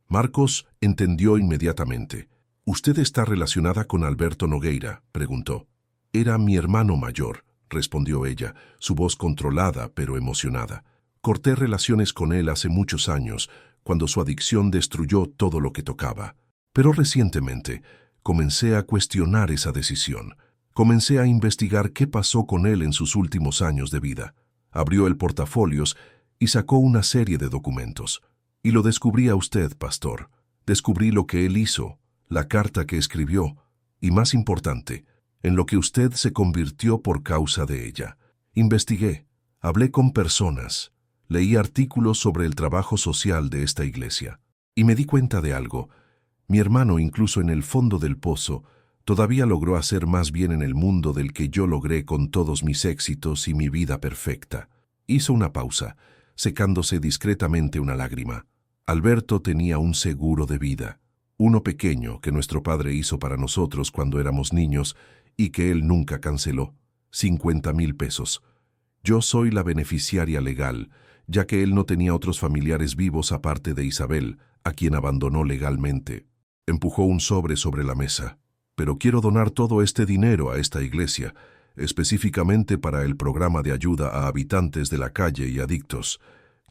Marcos entendió inmediatamente. «¿Usted está relacionada con Alberto Nogueira?», preguntó. «Era mi hermano mayor», respondió ella, su voz controlada pero emocionada. «Corté relaciones con él hace muchos años, cuando su adicción destruyó todo lo que tocaba. Pero recientemente comencé a cuestionar esa decisión. Comencé a investigar qué pasó con él en sus últimos años de vida». Abrió el portafolios y sacó una serie de documentos. «Y lo descubrí a usted, pastor. Descubrí lo que él hizo, la carta que escribió, y más importante, en lo que usted se convirtió por causa de ella. Investigué, hablé con personas, leí artículos sobre el trabajo social de esta iglesia, y me di cuenta de algo. Mi hermano, incluso en el fondo del pozo, todavía logró hacer más bien en el mundo del que yo logré con todos mis éxitos y mi vida perfecta». Hizo una pausa, secándose discretamente una lágrima. Alberto tenía un seguro de vida, uno pequeño que nuestro padre hizo para nosotros cuando éramos niños y que él nunca canceló. 50,000 pesos. Yo soy la beneficiaria legal, ya que él no tenía otros familiares vivos aparte de Isabel, a quien abandonó legalmente. Empujó un sobre la mesa. «Pero quiero donar todo este dinero a esta iglesia, específicamente para el programa de ayuda a habitantes de la calle y adictos.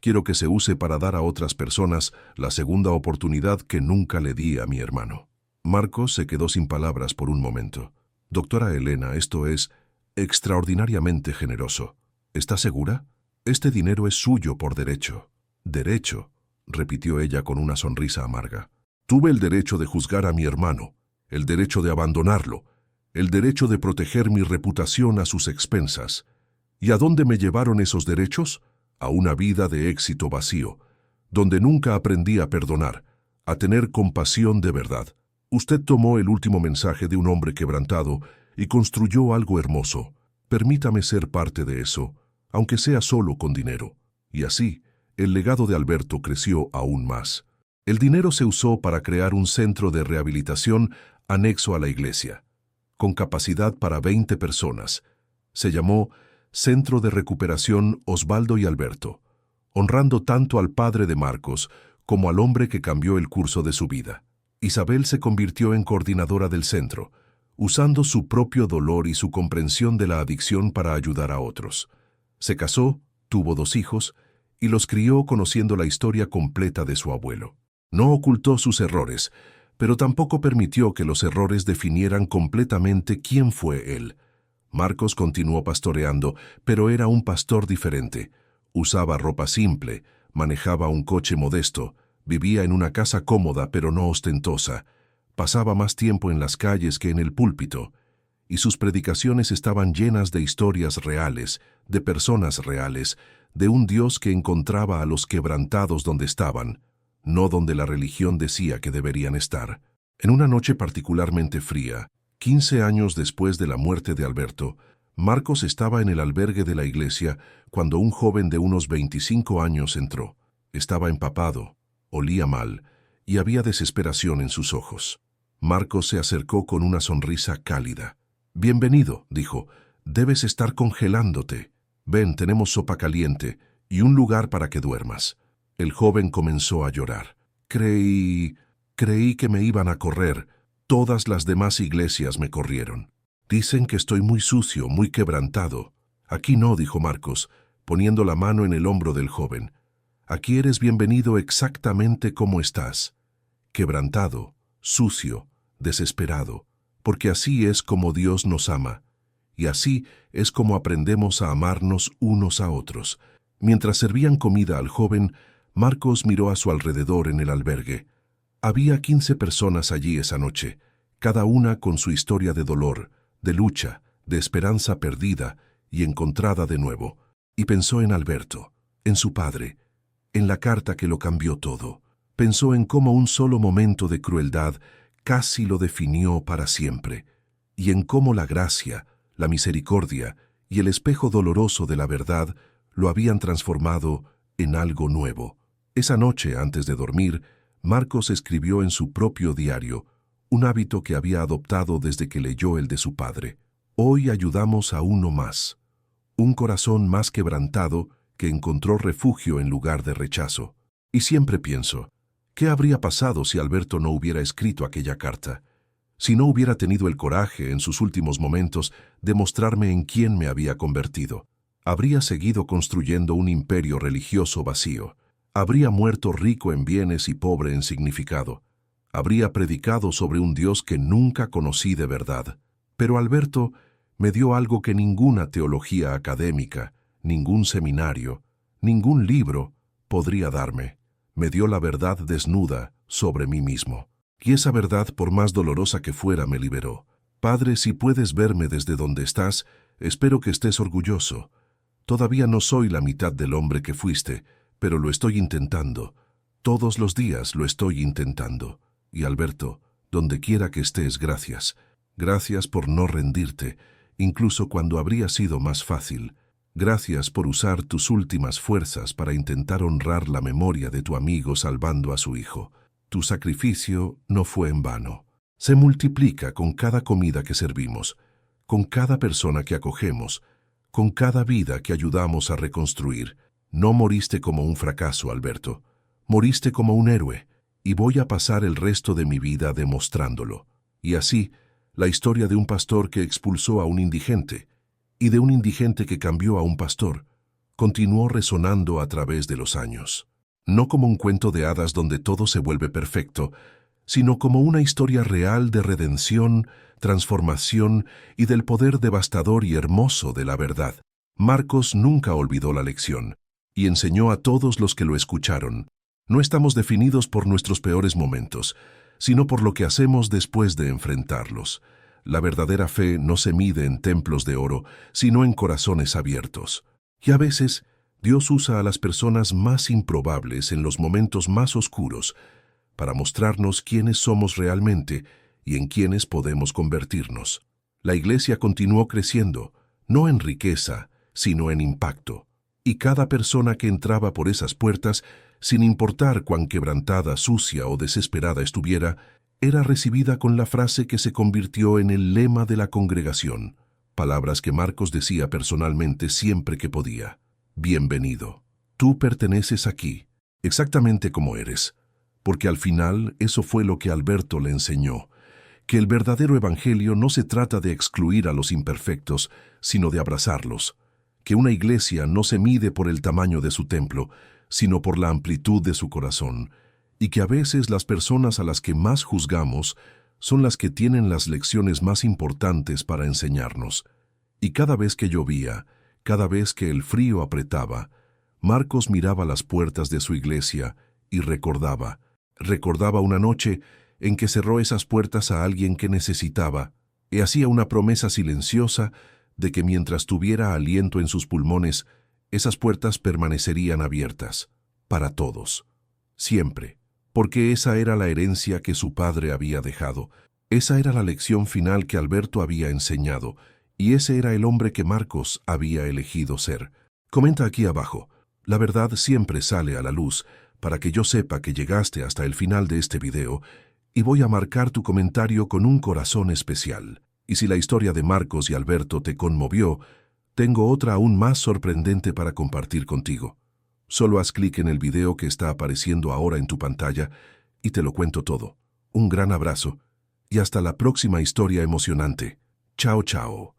Quiero que se use para dar a otras personas la segunda oportunidad que nunca le di a mi hermano». Marcos se quedó sin palabras por un momento. «Doctora Elena, esto es extraordinariamente generoso. ¿Está segura? Este dinero es suyo por derecho». «¿Derecho?», repitió ella con una sonrisa amarga. «Tuve el derecho de juzgar a mi hermano, el derecho de abandonarlo, el derecho de proteger mi reputación a sus expensas. ¿Y a dónde me llevaron esos derechos? A una vida de éxito vacío, donde nunca aprendí a perdonar, a tener compasión de verdad. Usted tomó el último mensaje de un hombre quebrantado y construyó algo hermoso. Permítame ser parte de eso, aunque sea solo con dinero». Y así, el legado de Alberto creció aún más. El dinero se usó para crear un centro de rehabilitación anexo a la iglesia, con capacidad para 20 personas. Se llamó Centro de Recuperación Osvaldo y Alberto, honrando tanto al padre de Marcos como al hombre que cambió el curso de su vida. Isabel se convirtió en coordinadora del centro, usando su propio dolor y su comprensión de la adicción para ayudar a otros. Se casó, tuvo 2 hijos y los crió conociendo la historia completa de su abuelo. No ocultó sus errores, pero tampoco permitió que los errores definieran completamente quién fue él. Marcos continuó pastoreando, pero era un pastor diferente. Usaba ropa simple, manejaba un coche modesto, vivía en una casa cómoda pero no ostentosa, pasaba más tiempo en las calles que en el púlpito, y sus predicaciones estaban llenas de historias reales, de personas reales, de un Dios que encontraba a los quebrantados donde estaban, no donde la religión decía que deberían estar. En una noche particularmente fría, 15 años después de la muerte de Alberto, Marcos estaba en el albergue de la iglesia cuando un joven de unos 25 años entró. Estaba empapado, olía mal y había desesperación en sus ojos. Marcos se acercó con una sonrisa cálida. «Bienvenido», dijo, «debes estar congelándote. Ven, tenemos sopa caliente y un lugar para que duermas». El joven comenzó a llorar. Creí que me iban a correr. Todas las demás iglesias me corrieron. Dicen que estoy muy sucio, muy quebrantado. Aquí no», dijo Marcos, poniendo la mano en el hombro del joven. «Aquí eres bienvenido exactamente como estás. Quebrantado, sucio, desesperado, porque así es como Dios nos ama. Y así es como aprendemos a amarnos unos a otros». Mientras servían comida al joven, Marcos miró a su alrededor en el albergue. Había 15 personas allí esa noche, cada una con su historia de dolor, de lucha, de esperanza perdida y encontrada de nuevo. Y pensó en Alberto, en su padre, en la carta que lo cambió todo. Pensó en cómo un solo momento de crueldad casi lo definió para siempre, y en cómo la gracia, la misericordia y el espejo doloroso de la verdad lo habían transformado en algo nuevo. Esa noche, antes de dormir, Marcos escribió en su propio diario, un hábito que había adoptado desde que leyó el de su padre. «Hoy ayudamos a uno más, un corazón más quebrantado que encontró refugio en lugar de rechazo. Y siempre pienso, ¿qué habría pasado si Alberto no hubiera escrito aquella carta? Si no hubiera tenido el coraje en sus últimos momentos de mostrarme en quién me había convertido. Habría seguido construyendo un imperio religioso vacío. Habría muerto rico en bienes y pobre en significado. Habría predicado sobre un Dios que nunca conocí de verdad. Pero Alberto me dio algo que ninguna teología académica, ningún seminario, ningún libro podría darme. Me dio la verdad desnuda sobre mí mismo. Y esa verdad, por más dolorosa que fuera, me liberó. Padre, si puedes verme desde donde estás, espero que estés orgulloso. Todavía no soy la mitad del hombre que fuiste, pero lo estoy intentando. Todos los días lo estoy intentando. Y Alberto, donde quiera que estés, gracias. Gracias por no rendirte, incluso cuando habría sido más fácil. Gracias por usar tus últimas fuerzas para intentar honrar la memoria de tu amigo salvando a su hijo. Tu sacrificio no fue en vano. Se multiplica con cada comida que servimos, con cada persona que acogemos, con cada vida que ayudamos a reconstruir. No moriste como un fracaso, Alberto. Moriste como un héroe, y voy a pasar el resto de mi vida demostrándolo. Y así, la historia de un pastor que expulsó a un indigente, y de un indigente que cambió a un pastor, continuó resonando a través de los años. No como un cuento de hadas donde todo se vuelve perfecto, sino como una historia real de redención, transformación y del poder devastador y hermoso de la verdad. Marcos nunca olvidó la lección, y enseñó a todos los que lo escucharon. No estamos definidos por nuestros peores momentos, sino por lo que hacemos después de enfrentarlos. La verdadera fe no se mide en templos de oro, sino en corazones abiertos. Y a veces, Dios usa a las personas más improbables en los momentos más oscuros para mostrarnos quiénes somos realmente y en quiénes podemos convertirnos. La iglesia continuó creciendo, no en riqueza, sino en impacto. Y cada persona que entraba por esas puertas, sin importar cuán quebrantada, sucia o desesperada estuviera, era recibida con la frase que se convirtió en el lema de la congregación, palabras que Marcos decía personalmente siempre que podía. Bienvenido. Tú perteneces aquí, exactamente como eres, porque al final eso fue lo que Alberto le enseñó, que el verdadero evangelio no se trata de excluir a los imperfectos, sino de abrazarlos, que una iglesia no se mide por el tamaño de su templo, sino por la amplitud de su corazón, y que a veces las personas a las que más juzgamos son las que tienen las lecciones más importantes para enseñarnos. Y cada vez que llovía, cada vez que el frío apretaba, Marcos miraba las puertas de su iglesia y recordaba una noche en que cerró esas puertas a alguien que necesitaba, y hacía una promesa silenciosa de que mientras tuviera aliento en sus pulmones, esas puertas permanecerían abiertas, para todos, siempre, porque esa era la herencia que su padre había dejado, esa era la lección final que Alberto había enseñado, y ese era el hombre que Marcos había elegido ser. Comenta aquí abajo. La verdad siempre sale a la luz, para que yo sepa que llegaste hasta el final de este video, y voy a marcar tu comentario con un corazón especial. Y si la historia de Marcos y Alberto te conmovió, tengo otra aún más sorprendente para compartir contigo. Solo haz clic en el video que está apareciendo ahora en tu pantalla y te lo cuento todo. Un gran abrazo y hasta la próxima historia emocionante. Chao, chao.